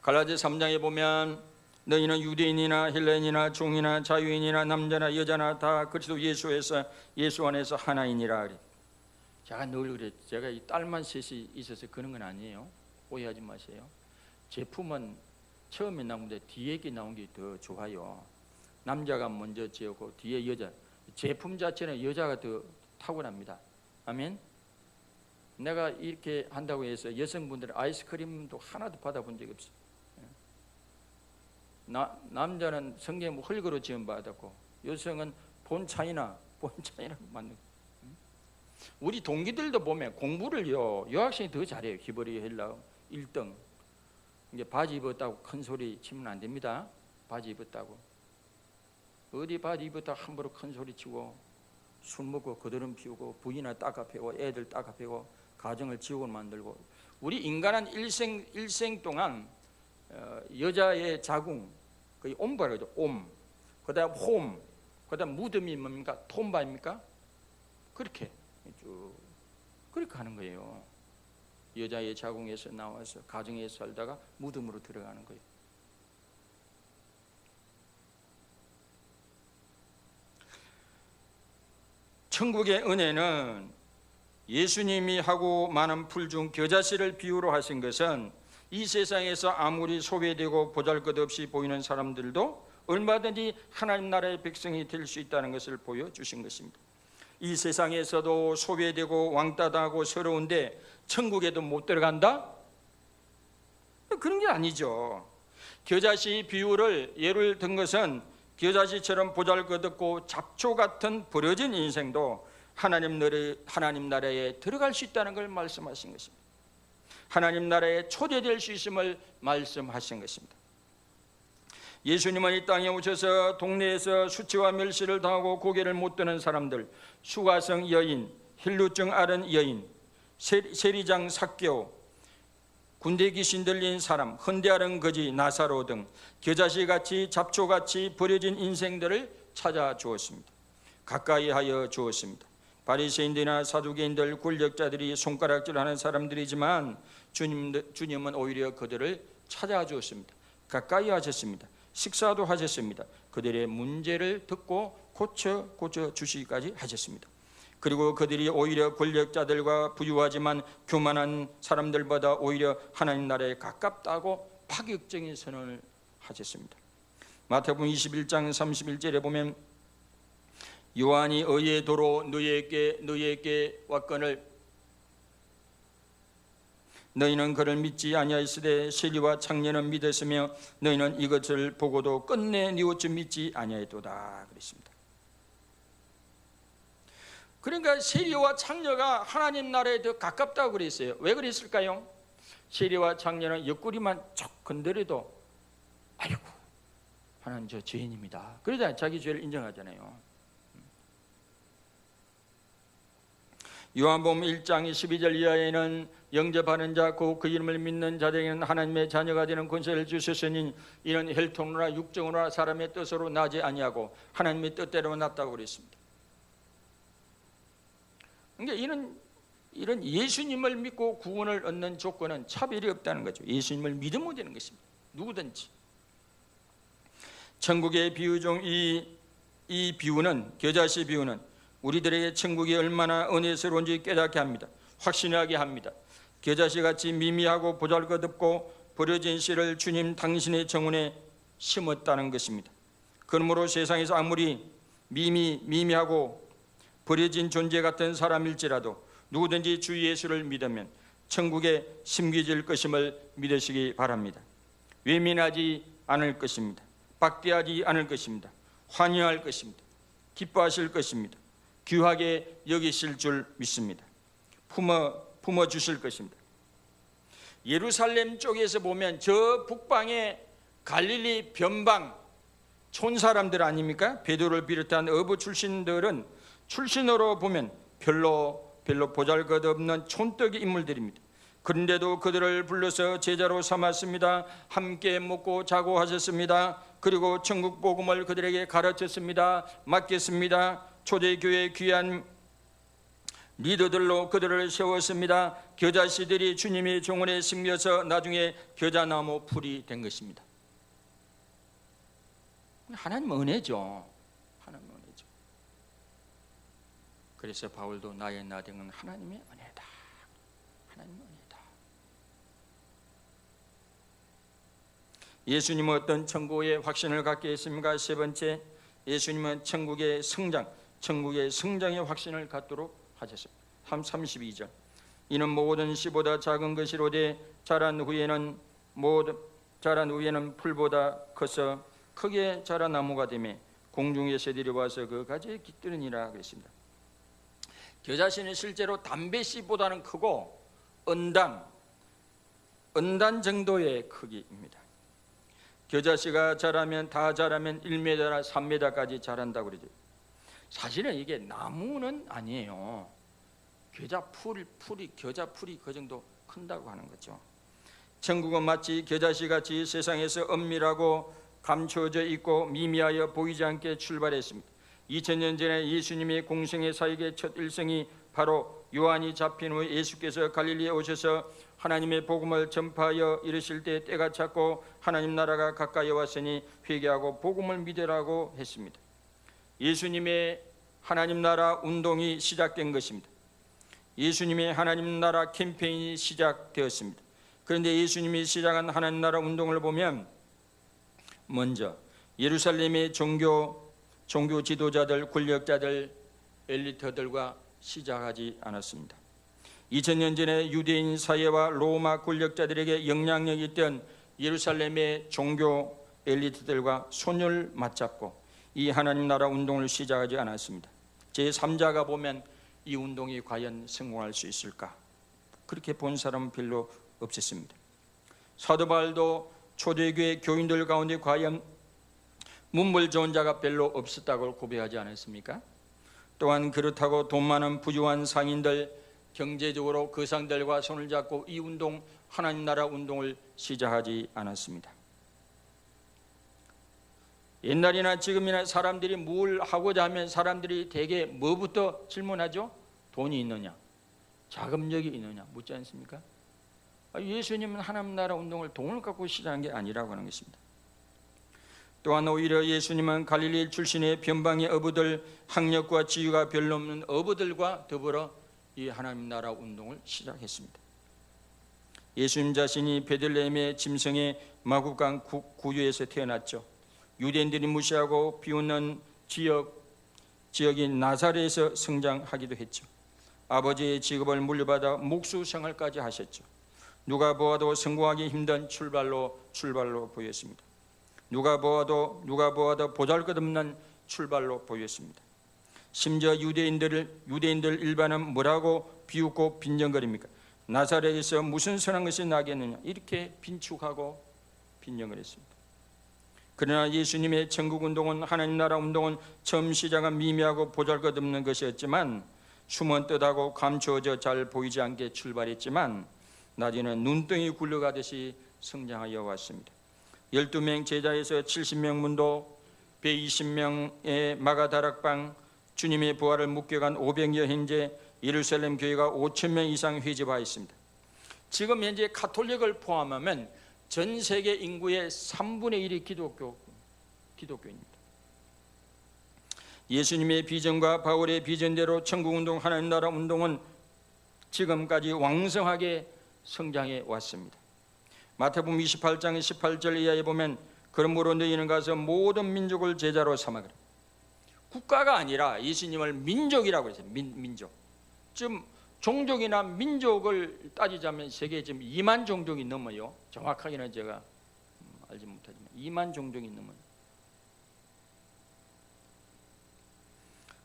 갈라디아 3장에 보면 너희는 유대인이나 헬라인이나 종이나 자유인이나 남자나 여자나 다 그리스도 예수 안에서 하나이니라 그래. 제가 늘 그래. 제가 이 딸만 셋이 있어서 그런 건 아니에요. 오해하지 마세요. 제품은 처음에 나오는데 뒤에 게 나온 게 더 좋아요. 남자가 먼저 지었고 뒤에 여자. 제품 자체는 여자가 더 탁월합니다. 아멘. 내가 이렇게 한다고 해서 여성분들은 아이스크림도 하나도 받아본 적이 없어요. 남자는 성경 흙으로 지음받았고 여성은 본 차이나 만든. 우리 동기들도 보면 공부를요 여학생이 더 잘해요. 히브리 헬라 1등. 이제 바지 입었다고 큰 소리 치면 안 됩니다. 바지 입었다고 어디 바지 입었다고 함부로 큰 소리 치고 술 먹고 거드름 피우고 부인을 닦아패고 애들 닦아패고 가정을 지옥을 만들고. 우리 인간은 일생 동안 여자의 자궁, 그 옴바라죠. 옴, 그다음 홈, 그다음 무덤이 뭡니까? 톰바입니까? 그렇게 쭉 그렇게 하는 거예요. 여자의 자궁에서 나와서 가정에 살다가 무덤으로 들어가는 거예요. 천국의 은혜는 예수님이 하고 많은 풀 중 겨자씨를 비유로 하신 것은 이 세상에서 아무리 소외되고 보잘것없이 보이는 사람들도 얼마든지 하나님 나라의 백성이 될 수 있다는 것을 보여주신 것입니다. 이 세상에서도 소외되고 왕따당하고 서러운데 천국에도 못 들어간다? 그런 게 아니죠. 겨자씨 비유를 예를 든 것은 겨자씨처럼 보잘것없고 잡초 같은 버려진 인생도 하나님 나라에 들어갈 수 있다는 걸 말씀하신 것입니다. 하나님 나라에 초대될 수 있음을 말씀하신 것입니다. 예수님은 이 땅에 오셔서 동네에서 수치와 멸시를 당하고 고개를 못 드는 사람들, 수가성 여인, 힐루증 앓은 여인, 세리장 삭개오, 군대 귀신 들린 사람, 헌대하는 거지 나사로 등 겨자씨같이 잡초같이 버려진 인생들을 찾아 주었습니다. 가까이 하여 주었습니다. 바리새인들이나 사두개인들, 권력자들이 손가락질하는 사람들이지만 주님은 오히려 그들을 찾아 주었습니다. 가까이 하셨습니다. 식사도 하셨습니다. 그들의 문제를 듣고 고쳐 주시기까지 하셨습니다. 그리고 그들이 오히려 권력자들과 부유하지만 교만한 사람들보다 오히려 하나님 나라에 가깝다고 파격적인 선언을 하셨습니다. 마태복음 21장 31절에 보면 요한이 의의 도로 너희에게 왔거늘 너희는 그를 믿지 아니하였으되 세리와 창녀는 믿었으며 너희는 이것을 보고도 끝내 뉘우쳐 믿지 아니하였도다 그랬습니다. 그러니까 세리와 창녀가 하나님 나라에 더 가깝다고 그랬어요. 왜 그랬을까요? 세리와 창녀는 옆구리만 쩍 건드려도 아이고 하나님 저 죄인입니다. 그러자 자기 죄를 인정하잖아요. 요한복음 1장 12절 이하에는 영접하는 자 곧 그 이름을 믿는 자들에게는 하나님의 자녀가 되는 권세를 주셨으니 이는 혈통으로나 육정으로나 사람의 뜻으로 나지 아니하고 하나님의 뜻대로 났다고 그랬습니다. 그러니까 이런 예수님을 믿고 구원을 얻는 조건은 차별이 없다는 거죠. 예수님을 믿으면 되는 것입니다. 누구든지. 천국의 비유 중 이 비유는 겨자씨 비유는 우리들에게 천국이 얼마나 은혜스러운지 깨닫게 합니다. 확신하게 합니다. 겨자씨같이 미미하고 보잘것없고 버려진 씨를 주님 당신의 정원에 심었다는 것입니다. 그러므로 세상에서 아무리 미미하고 버려진 존재 같은 사람일지라도 누구든지 주 예수를 믿으면 천국에 심겨질 것임을 믿으시기 바랍니다. 외면하지 않을 것입니다. 박대하지 않을 것입니다. 환영할 것입니다. 기뻐하실 것입니다. 귀하게 여기실 줄 믿습니다. 품어 주실 것입니다. 예루살렘 쪽에서 보면 저 북방의 갈릴리 변방 촌 사람들 아닙니까? 베드로를 비롯한 어부 출신들은 출신으로 보면 별로 보잘것없는 촌뜨기 인물들입니다. 그런데도 그들을 불러서 제자로 삼았습니다. 함께 먹고 자고 하셨습니다. 그리고 천국 복음을 그들에게 가르쳤습니다. 맡겼습니다. 초대교회의 귀한 리더들로 그들을 세웠습니다. 겨자씨들이 주님의 종원에 심겨서 나중에 겨자나무 풀이 된 것입니다. 하나님 은혜죠. 하나님 은혜죠. 그래서 바울도 나의 나병은 하나님의 은혜다. 하나님의 은혜다. 예수님은 어떤 천국의 확신을 갖게 했습니까? 세 번째, 예수님은 천국의 성장의 확신을 갖도록 하셨습니다. 32절. 이는 모든 씨보다 작은 것이로되 자란 후에는 풀보다 커서 크게 자란 나무가 되며 공중의 새들이 와서 그 가지에 깃들으니라 그랬습니다. 겨자씨는 실제로 담배씨보다는 크고 은단 정도의 크기입니다. 겨자씨가 다 자라면 1m나 3m까지 자란다고 그러죠. 사실은 이게 나무는 아니에요. 겨자 풀이 그 정도 큰다고 하는 거죠. 천국은 마치 겨자씨같이 세상에서 엄밀하고 감춰져 있고 미미하여 보이지 않게 출발했습니다. 2000년 전에 예수님의 공생의 사역의 첫 일성이 바로 요한이 잡힌 후 예수께서 갈릴리에 오셔서 하나님의 복음을 전파하여 이르실 때 때가 찼고 하나님 나라가 가까이 왔으니 회개하고 복음을 믿으라고 했습니다. 예수님의 하나님 나라 운동이 시작된 것입니다. 예수님의 하나님 나라 캠페인이 시작되었습니다. 그런데 예수님이 시작한 하나님 나라 운동을 보면 먼저 예루살렘의 종교 지도자들, 권력자들, 엘리트들과 시작하지 않았습니다. 2000년 전에 유대인 사회와 로마 권력자들에게 영향력이 있던 예루살렘의 종교 엘리트들과 손을 맞잡고 이 하나님 나라 운동을 시작하지 않았습니다. 제3자가 보면 이 운동이 과연 성공할 수 있을까? 그렇게 본 사람은 별로 없었습니다. 사도 바울도 초대교회 교인들 가운데 과연 문물 좋은 자가 별로 없었다고 고백하지 않았습니까? 또한 그렇다고 돈 많은 부유한 상인들, 경제적으로 거상들과 손을 잡고 이 운동, 하나님 나라 운동을 시작하지 않았습니다. 옛날이나 지금이나 사람들이 뭘 하고자 하면 사람들이 대개 뭐부터 질문하죠? 돈이 있느냐, 자금력이 있느냐 묻지 않습니까? 예수님은 하나님 나라 운동을 돈을 갖고 시작한 게 아니라고 하는 것입니다. 또한 오히려 예수님은 갈릴리 출신의 변방의 어부들, 학력과 지위가 별로 없는 어부들과 더불어 이 하나님 나라 운동을 시작했습니다. 예수님 자신이 베들레헴의 짐승의 마구간 구유에서 태어났죠. 유대인들이 무시하고 비웃는 지역인 나사렛에서 성장하기도 했죠. 아버지의 직업을 물려받아 목수 생활까지 하셨죠. 누가 보아도 성공하기 힘든 출발로 보였습니다. 누가 보아도 보잘것없는 출발로 보였습니다. 심지어 유대인들 일반은 뭐라고 비웃고 빈정거립니까? 나사렛에서 무슨 선한 것이 나겠느냐 이렇게 빈축하고 빈정을 했습니다. 그러나 예수님의 천국운동은, 하나님 나라 운동은 처음 시작은 미미하고 보잘것없는 것이었지만, 숨은 뜻하고 감추어져 잘 보이지 않게 출발했지만 나중에는 눈덩이 굴러가듯이 성장하여 왔습니다. 12명 제자에서 70명 문도, 120명의 마가다락방, 주님의 부활을 묵격한 500여 형제, 예루살렘 교회가 5,000명 이상 회집하였습니다. 지금 현재 가톨릭을 포함하면 전 세계 인구의 3분의 1이 기독교입니다. 예수님의 비전과 바울의 비전대로 천국운동, 하나님 나라 운동은 지금까지 왕성하게 성장해 왔습니다. 마태복음 28장 18절 이하에 보면 그러므로 너희는 가서 모든 민족을 제자로 삼아라. 국가가 아니라 예수님을 민족이라고 했어요. 민족. 지금 종족이나 민족을 따지자면 세계에 지금 2만 종족이 넘어요. 정확하게는 제가 알지 못하지만 2만 종족이 넘어요.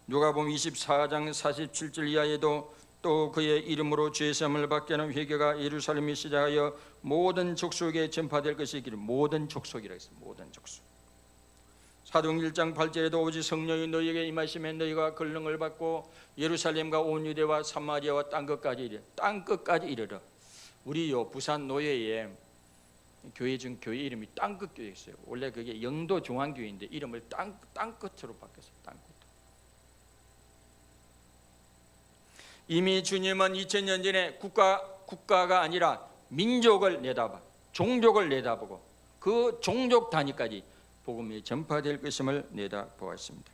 누가복음 24장 47절 이하에도 또 그의 이름으로 죄사함을 받게 하는 회개가 예루살렘에 시작하여 모든 족속에 전파될 것이기를. 모든 족속이라 했어요. 모든 족속. 사도행 1장 8절에도 오직 성령이 너희에게 임하시면 너희가 권능을 받고 예루살렘과 온 유대와 사마리아와 땅끝까지 이르러. 우리 부산 노예에 교회 중 교회 이름이 땅끝 교회였어요. 원래 그게 영도 중앙교회인데 이름을 땅끝으로 바뀌었어요. 땅끝. 이미 주님은 2000년 전에 국가가 아니라 민족을 내다봐 종족을 내다보고 그 종족 단위까지 복음이 전파될 것임을 내다보았습니다.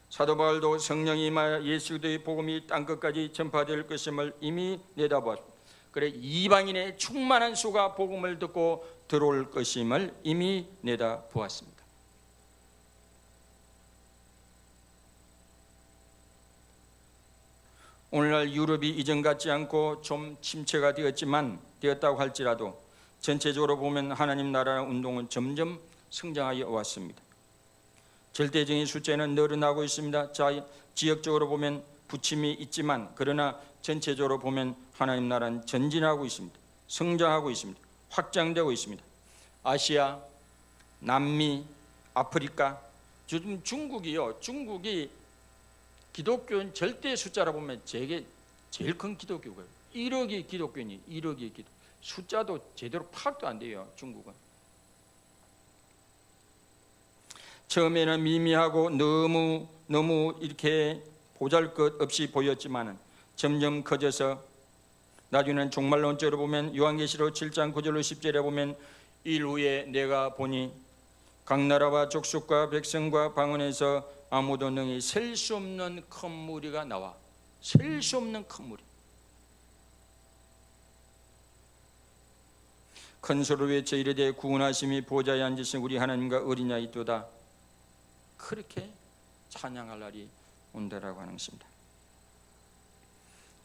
사도 바울도 성령이 임하여 예수 그리스도의 복음이 땅끝까지 전파될 것임을 이미 내다보았습니다. 그래 이방인의 충만한 수가 복음을 듣고 들어올 것임을 이미 내다보았습니다. 오늘날 유럽이 이전 같지 않고 좀 침체가 되었다고 할지라도 전체적으로 보면 하나님 나라 운동은 점점 성장하여 왔습니다. 절대적인 숫자는 늘어나고 있습니다. 지역적으로 보면 부침이 있지만 그러나 전체적으로 보면 하나님 나라는 전진하고 있습니다. 성장하고 있습니다. 확장되고 있습니다. 아시아, 남미, 아프리카, 요즘 중국이 기독교는 절대 숫자로 보면 제일 큰 기독교고요. 1억이 기독교니 1억이 기독교. 숫자도 제대로 파악도 안 돼요. 중국은. 처음에는 미미하고 너무 이렇게 보잘것없이 보였지만 점점 커져서 나중에는 종말론적으로 보면 요한계시록 7장 9절로 10절에 보면 일후에 내가 보니 각 나라와 족속과 백성과 방언에서 아무도 능히 셀 수 없는 큰 무리가 나와. 셀 수 없는 큰 무리. 큰 소리로 외쳐 이르되 구원하심이 보좌에 앉으신 우리 하나님과 어린 양이 있도다. 그렇게 찬양할 날이 온다라고 하는 것입니다.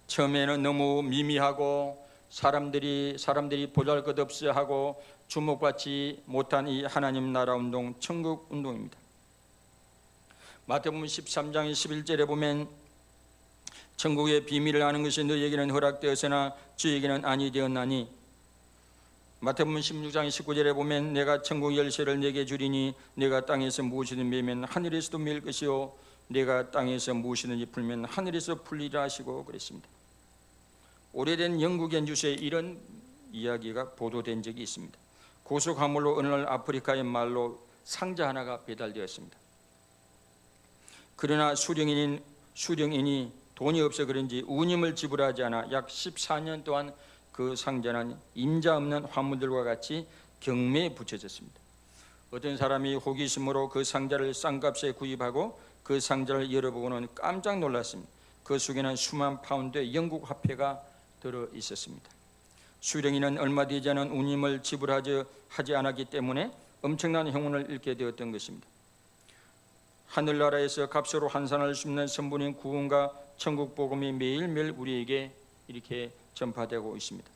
처음에는 너무 미미하고 사람들이 보잘것없어 하고 주목받지 못한 이 하나님 나라 운동, 천국 운동입니다. 마태복음 13장 11절에 보면 천국의 비밀을 아는 것이 너희에게는 허락되었으나 주에게는 아니 되었나니, 마태복음 16장 19절에 보면 내가 천국 열쇠를 내게 주리니 내가 땅에서 무엇이든 매면 하늘에서도 매일 것이요 내가 땅에서 무엇이든지 풀면 하늘에서 풀리라 하시고 그랬습니다. 오래된 영국 연주서에 이런 이야기가 보도된 적이 있습니다. 고속화물로 어느 날 아프리카의 말로 상자 하나가 배달되었습니다. 그러나 수령인이 돈이 없어 그런지 운임을 지불하지 않아 약 14년 동안 그 상자는 임자 없는 화물들과 같이 경매에 붙여졌습니다. 어떤 사람이 호기심으로 그 상자를 싼 값에 구입하고 그 상자를 열어보고는 깜짝 놀랐습니다. 그 속에는 수만 파운드의 영국 화폐가 들어 있었습니다. 수령인은 얼마 되지 않은 운임을 지불하지 않았기 때문에 엄청난 행운을 잃게 되었던 것입니다. 하늘나라에서 값으로 환산할 수 없는 선분인 구원과 천국 복음이 매일매일 우리에게 이렇게 전파되고 있습니다.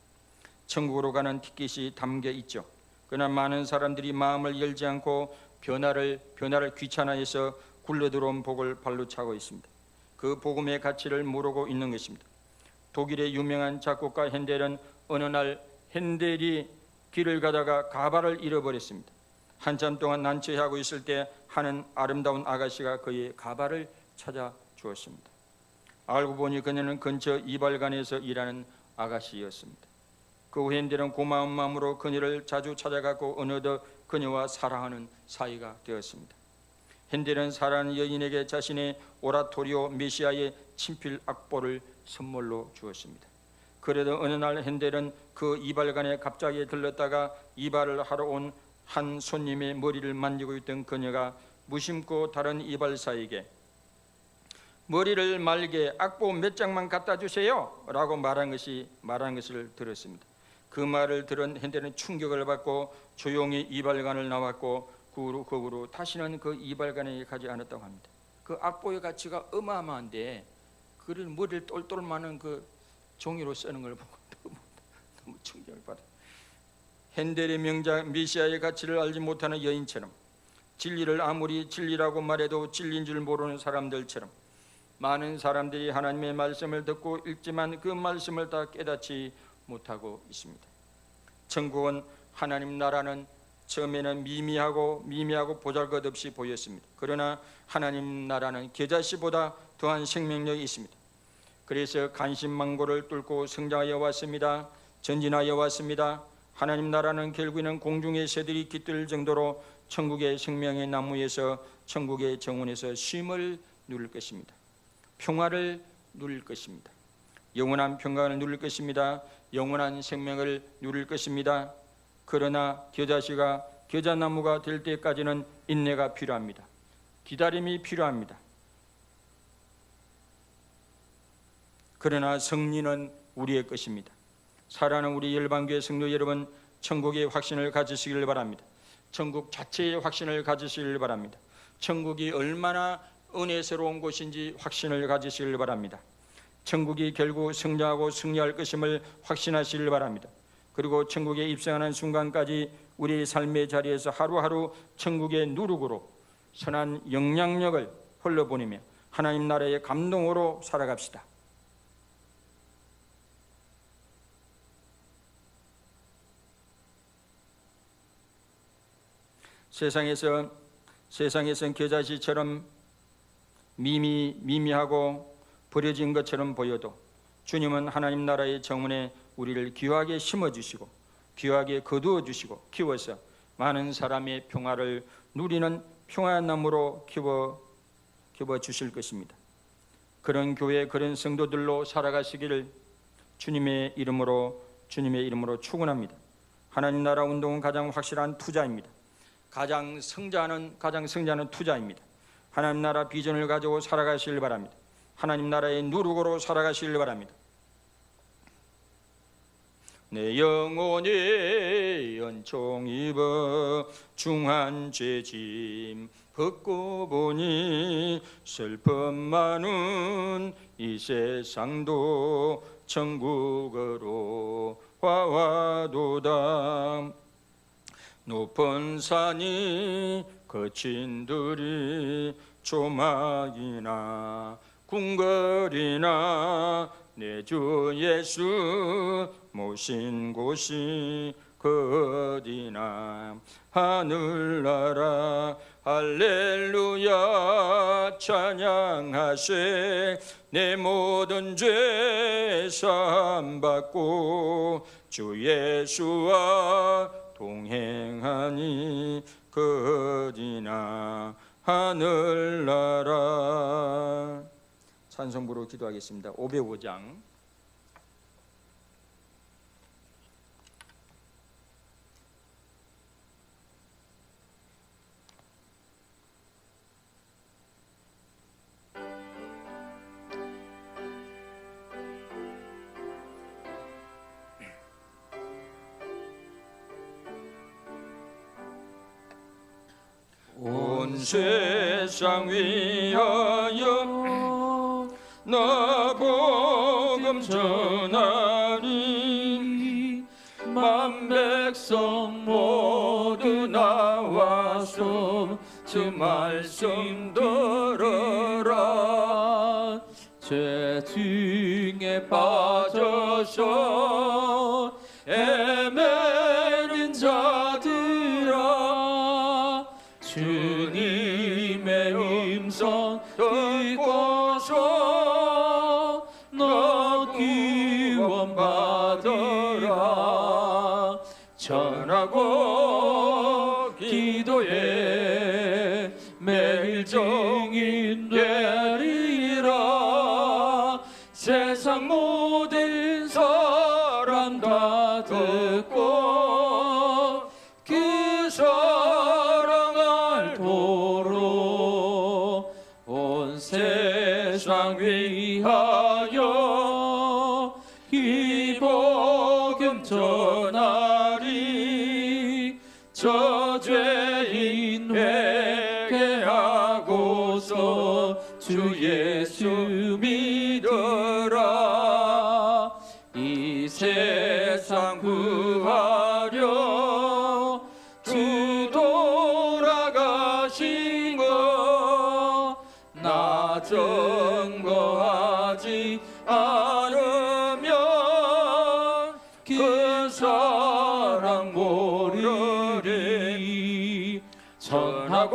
천국으로 가는 티켓이 담겨 있죠. 그러나 많은 사람들이 마음을 열지 않고 변화를 귀찮아해서 굴러들어온 복을 발로 차고 있습니다. 그 복음의 가치를 모르고 있는 것입니다. 독일의 유명한 작곡가 핸델은 어느 날 핸델이 길을 가다가 가발을 잃어버렸습니다. 한참 동안 난처해하고 있을 때 하는 아름다운 아가씨가 그의 가발을 찾아 주었습니다. 알고 보니 그녀는 근처 이발관에서 일하는 아가씨였습니다. 그 후 핸델은 고마운 마음으로 그녀를 자주 찾아갔고 어느덧 그녀와 사랑하는 사이가 되었습니다. 핸델은 사랑하는 여인에게 자신의 오라토리오 메시아의 친필 악보를 선물로 주었습니다. 그래도 어느 날 핸델은 그 이발관에 갑자기 들렀다가 이발을 하러 온 한 손님의 머리를 만지고 있던 그녀가 무심코 다른 이발사에게 머리를 말게 악보 몇 장만 갖다 주세요 라고 말한 것을 들었습니다. 그 말을 들은 핸델은 충격을 받고 조용히 이발관을 나왔고 그 후로 다시는 그 이발관에 가지 않았다고 합니다. 그 악보의 가치가 어마어마한데 그를 머리를 똘똘 마는 그 종이로 쓰는 걸 보고 너무 충격을 받아요. 핸델의 명작 메시아의 가치를 알지 못하는 여인처럼, 진리를 아무리 진리라고 말해도 진리인 줄 모르는 사람들처럼 많은 사람들이 하나님의 말씀을 듣고 읽지만 그 말씀을 다 깨닫지 못하고 있습니다. 천국은, 하나님 나라는 처음에는 미미하고 보잘것없이 보였습니다. 그러나 하나님 나라는 겨자씨보다 더한 생명력이 있습니다. 그래서 간신망고를 뚫고 성장하여 왔습니다. 전진하여 왔습니다. 하나님 나라는 결국에는 공중의 새들이 깃들 정도로 천국의 생명의 나무에서, 천국의 정원에서 쉼을 누릴 것입니다. 평화를 누릴 것입니다. 영원한 평강을 누릴 것입니다. 영원한 생명을 누릴 것입니다. 그러나 겨자씨가 겨자나무가 될 때까지는 인내가 필요합니다. 기다림이 필요합니다. 그러나 승리는 우리의 것입니다. 사랑하는 우리 열방교회 성도 여러분, 천국의 확신을 가지시길 바랍니다. 천국 자체의 확신을 가지시길 바랍니다. 천국이 얼마나 은혜스러운 곳인지 확신을 가지시길 바랍니다. 천국이 결국 성장하고 승리할 것임을 확신하시길 바랍니다. 그리고 천국에 입성하는 순간까지 우리의 삶의 자리에서 하루하루 천국의 누룩으로 선한 영향력을 흘러보내며 하나님 나라의 감동으로 살아갑시다. 세상에선 겨자씨처럼 미미하고 버려진 것처럼 보여도 주님은 하나님 나라의 정원에 우리를 귀하게 심어주시고 귀하게 거두어주시고 키워서 많은 사람의 평화를 누리는 평화의 나무로 키워주실 것입니다. 그런 교회, 그런 성도들로 살아가시기를 주님의 이름으로 축원합니다. 하나님 나라 운동은 가장 확실한 투자입니다. 가장 성장하는 투자입니다. 하나님 나라 비전을 가지고 살아가시길 바랍니다. 하나님 나라의 누룩으로 살아가시길 바랍니다. 내 영혼이 연총 입어 중한 죄짐 벗고 보니 슬픔 많은 이 세상도 천국으로 화와도다. 높은 산이 거친 들이 조막이나 궁궐이나 내 주 예수 모신 곳이 그 어디나. 하늘나라 할렐루야 찬양하세. 내 모든 죄 사함받고 주 예수와 동행하니 그 어디나. 하늘나라. 찬송부로 기도하겠습니다. 505장. 온 세상 위하여 나 복음 전하니 만 백성 모두 나와서 주 말씀 들어라. 죄 중에 빠져서 애매는 자들아 주님의 음성 듣고서 너 구원받으라. 전하고 기도해 매일 증인 되리라. 세상 모든 사람 다 듣고 그 사랑 알도록 온 세상 위하여 이 복음 전하리. 저 죄인 회개하고서 주 예수 믿어라. 이 세상 구하려 주 돌아가신 거 나 증거하지 않으면 그 사랑 모르리. 전하고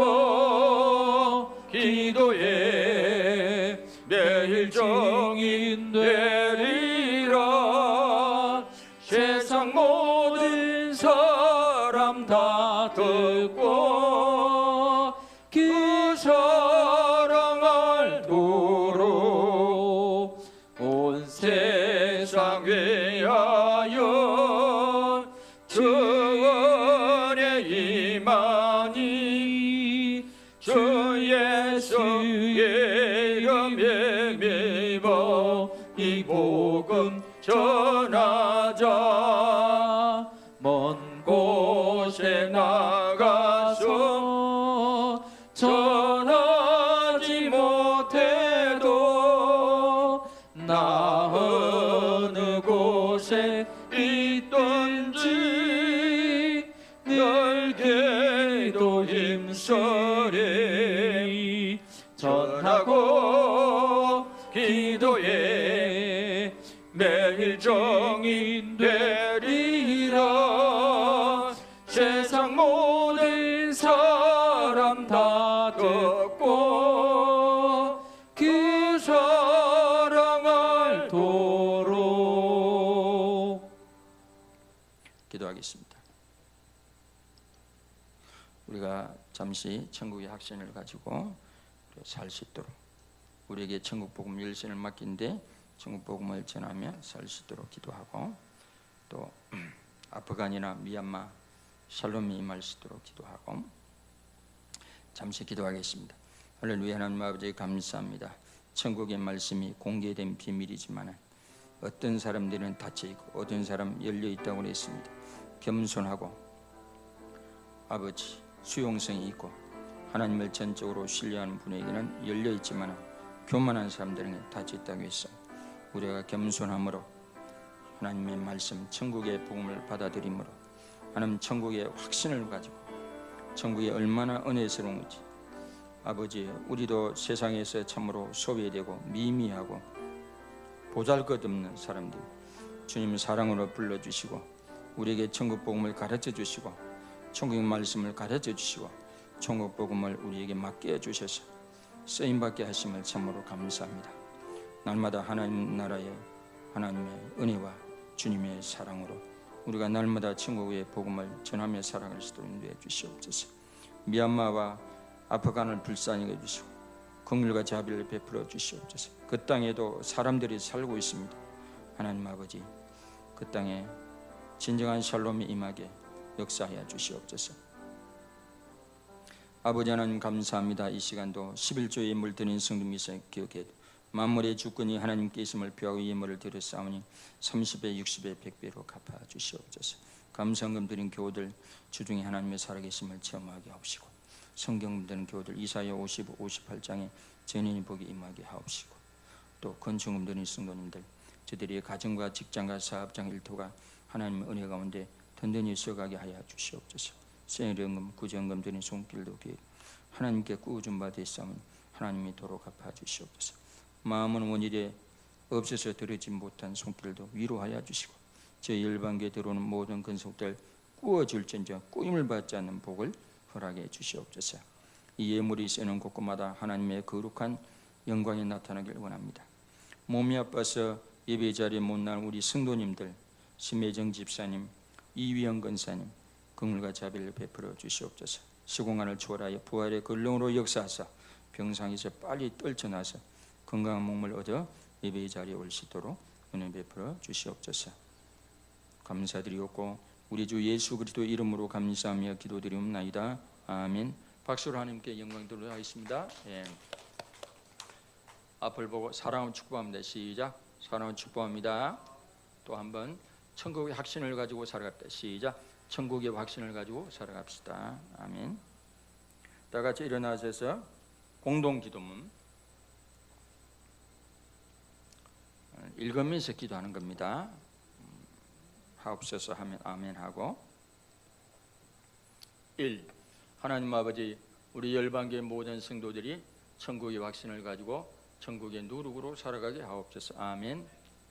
기도해 매일 증인 되리라. 세상 모든 사람 다 듣고 그 사랑 알도록 세상 위하여 주 은혜 임하니 주 예수의 이름에 믿어 이 복음 전하자. 먼 곳에 나가서 전하지 못해도 나 어느 곳에 있든지 늘 기도 힘쓰리. 전하고 기도에 매일 정인 되리라. 세상 모든 사람 다 듣고 그 사랑 알도록. 기도하겠습니다. 우리가 잠시 천국의 확신을 가지고 살 수 있도록, 우리에게 천국 복음 열쇠를 맡긴데 천국 복음을 전하며 살 수 있도록 기도하고, 또 아프간이나 미얀마 샬롬이 임할 수 있도록 기도하고 잠시 기도하겠습니다. 할렐루야. 하나님 아버지 감사합니다. 천국의 말씀이 공개된 비밀이지만 어떤 사람들은 닫혀 있고 어떤 사람 열려 있다고 했습니다. 겸손하고 아버지 수용성이 있고 하나님을 전적으로 신뢰하는 분에게는 열려 있지만 교만한 사람들에게 닫혀 있다고 했어. 우리가 겸손함으로 하나님의 말씀 천국의 복음을 받아들임으로 하나님 천국의 확신을 가지고 천국이 얼마나 은혜스러운지, 아버지 우리도 세상에서 참으로 소외되고 미미하고 보잘것없는 사람들 주님 사랑으로 불러주시고 우리에게 천국 복음을 가르쳐 주시고 천국의 말씀을 가르쳐 주시고 천국 복음을 우리에게 맡겨 주셔서 쓰임받게 하심을 참으로 감사합니다. 날마다 하나님 나라의 하나님의 은혜와 주님의 사랑으로 우리가 날마다 천국의 복음을 전하며 살아갈 수 있도록 인도해 주시옵소서. 미얀마와 아프간을 불쌍히 여주시고 긍휼과 자비를 베풀어 주시옵소서. 그 땅에도 사람들이 살고 있습니다. 하나님 아버지 그 땅에 진정한 샬롬이 임하게 역사하여 주시옵소서. 아버지 하나님 감사합니다. 이 시간도 11조에 물드는 성도미사 기억해 만물의 주권이 하나님께 있음을 표하고 예물을 드렸사오니 30배 60배 100배로 갚아 주시옵소서. 감사헌금 드린 교우들 주중에 하나님의 살아계심을 체험하게 하옵시고 성경 드는 교우들 이사야 55, 58장에 전인이 복이 임하게 하옵시고 또 건축금 드린 성도님들 저들의 가정과 직장과 사업장 일터가 하나님의 은혜 가운데 든든히 서가게 하여 주시옵소서. 생일연금 구제연금 드린 손길도 하나님께 꾸준 바 됐사오니 하나님이 도로 갚아 주시옵소서. 마음은 원일에 없어서 들어지 못한 손길도 위로하여 주시고 제 열방교에 들어오는 모든 근속들 꾸어줄진저 꾸임을 받지 않는 복을 허락해 주시옵소서. 이 예물이 쓰는 곳곳마다 하나님의 거룩한 영광이 나타나길 원합니다. 몸이 아파서 예배 자리에 못 나온 우리 성도님들 심혜정 집사님, 이위영 권사님 긍휼과 자비를 베풀어 주시옵소서. 시공간을 초월하여 부활의 근능으로 역사하사 병상에서 빨리 떨쳐나서 건강한 몸을 얻어 예배의 자리에 올 수 있도록 은혜 베풀어 주시옵소서. 감사드리옵고 우리 주 예수 그리스도 이름으로 감사하며 기도드리옵나이다. 아멘. 박수로 하나님께 영광 돌리도록 하겠습니다. 예. 앞을 보고 사랑을 축복합니다. 시작. 사랑을 축복합니다. 또 한번 천국의 확신을 가지고 살아갑시다. 시작. 천국의 확신을 가지고 살아갑시다. 아멘. 다 같이 일어나셔서 공동 기도문 읽으면서 기도하는 겁니다. 하옵소서 하면 아멘 하고 1. 하나님 아버지 우리 열방교의 모든 성도들이 천국의 확신을 가지고 천국의 누룩으로 살아가게 하옵소서. 아멘.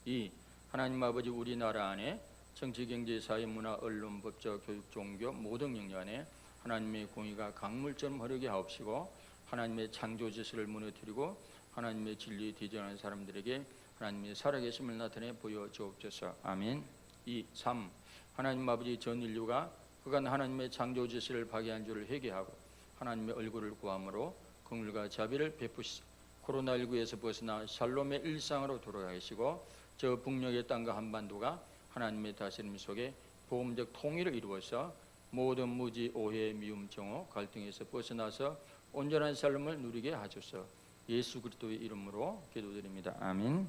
2. 하나님 아버지 우리나라 안에 정치, 경제, 사회, 문화, 언론, 법적, 교육, 종교 모든 영역 안에 하나님의 공의가 강물처럼 흐르게 하옵시고 하나님의 창조 질서를 무너뜨리고 하나님의 진리에 뒤져가는 사람들에게 하나님의 살아계심을 나타내 보여주옵소서. 아멘. 2. 3. 하나님 아버지 전 인류가 그간 하나님의 창조 질서를 파괴한 줄을 회개하고 하나님의 얼굴을 구함으로 긍휼과 자비를 베푸시고 코로나19에서 벗어나 샬롬의 일상으로 돌아가시고 저 북녘의 땅과 한반도가 하나님의 다스림 속에 보험적 통일을 이루어서 모든 무지, 오해, 미움, 정오, 갈등에서 벗어나서 온전한 삶을 누리게 하소서. 예수 그리스도의 이름으로 기도드립니다. 아멘.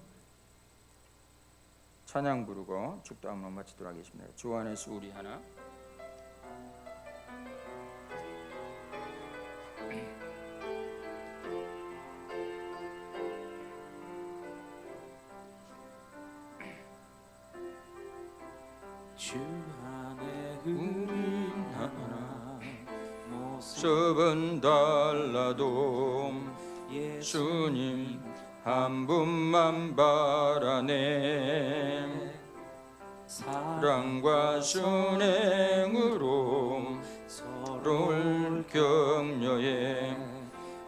찬양 부르고 축도 한번 마치도록 하겠습니다. 주 안에서 우리 하나. 주 안에 우리 하나 모습은 달라도 주님 한 분만 바라네. 사랑과 순행으로 서로를 격려해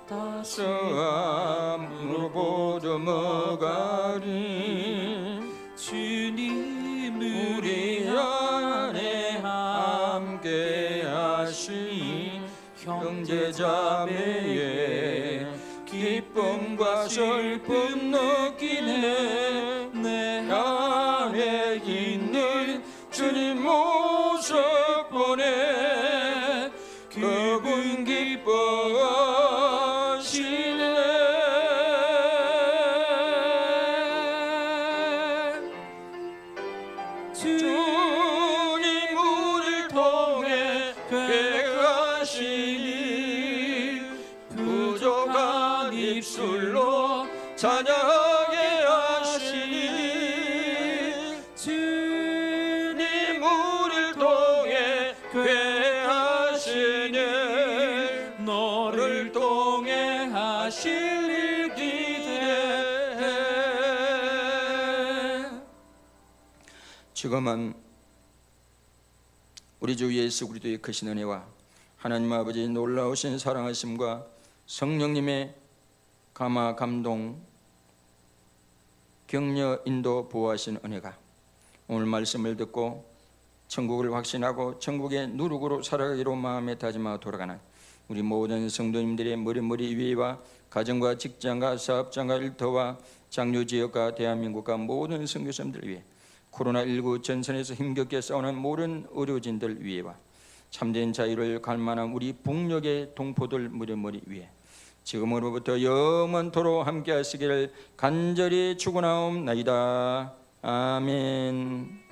따스함으로 보듬어가리. 주님 우리 안에 함께 하시니 형제자매의 기쁨과 슬픔 느끼네. 내 안에 있는 주님 모습 보내 그분 기뻐하시네. 주님 우리를 통해 회개하시니 부족한 입술로 찬양하게 하시니. 주님 우리를 통해 회개하시니 너를 통해 하실 일 기대해. 지금은 우리 주 예수 그리스도의 크신 은혜와 하나님 아버지의 놀라우신 사랑하심과 성령님의 감화 감동 격려 인도 보호하신 은혜가 오늘 말씀을 듣고 천국을 확신하고 천국의 누룩으로 살아가기로 마음에 다짐하고 돌아가는 우리 모든 성도님들의 머리 위와 가정과 직장과 사업장과 일터와 장유지역과 대한민국과 모든 선교사님들 위해 코로나19 전선에서 힘겹게 싸우는 모든 의료진들 위에와 참된 자유를 갈망한 우리 북녘의 동포들 머리 위에 지금으로부터 영원토록 함께 하시기를 간절히 축원하옵나이다. 아멘.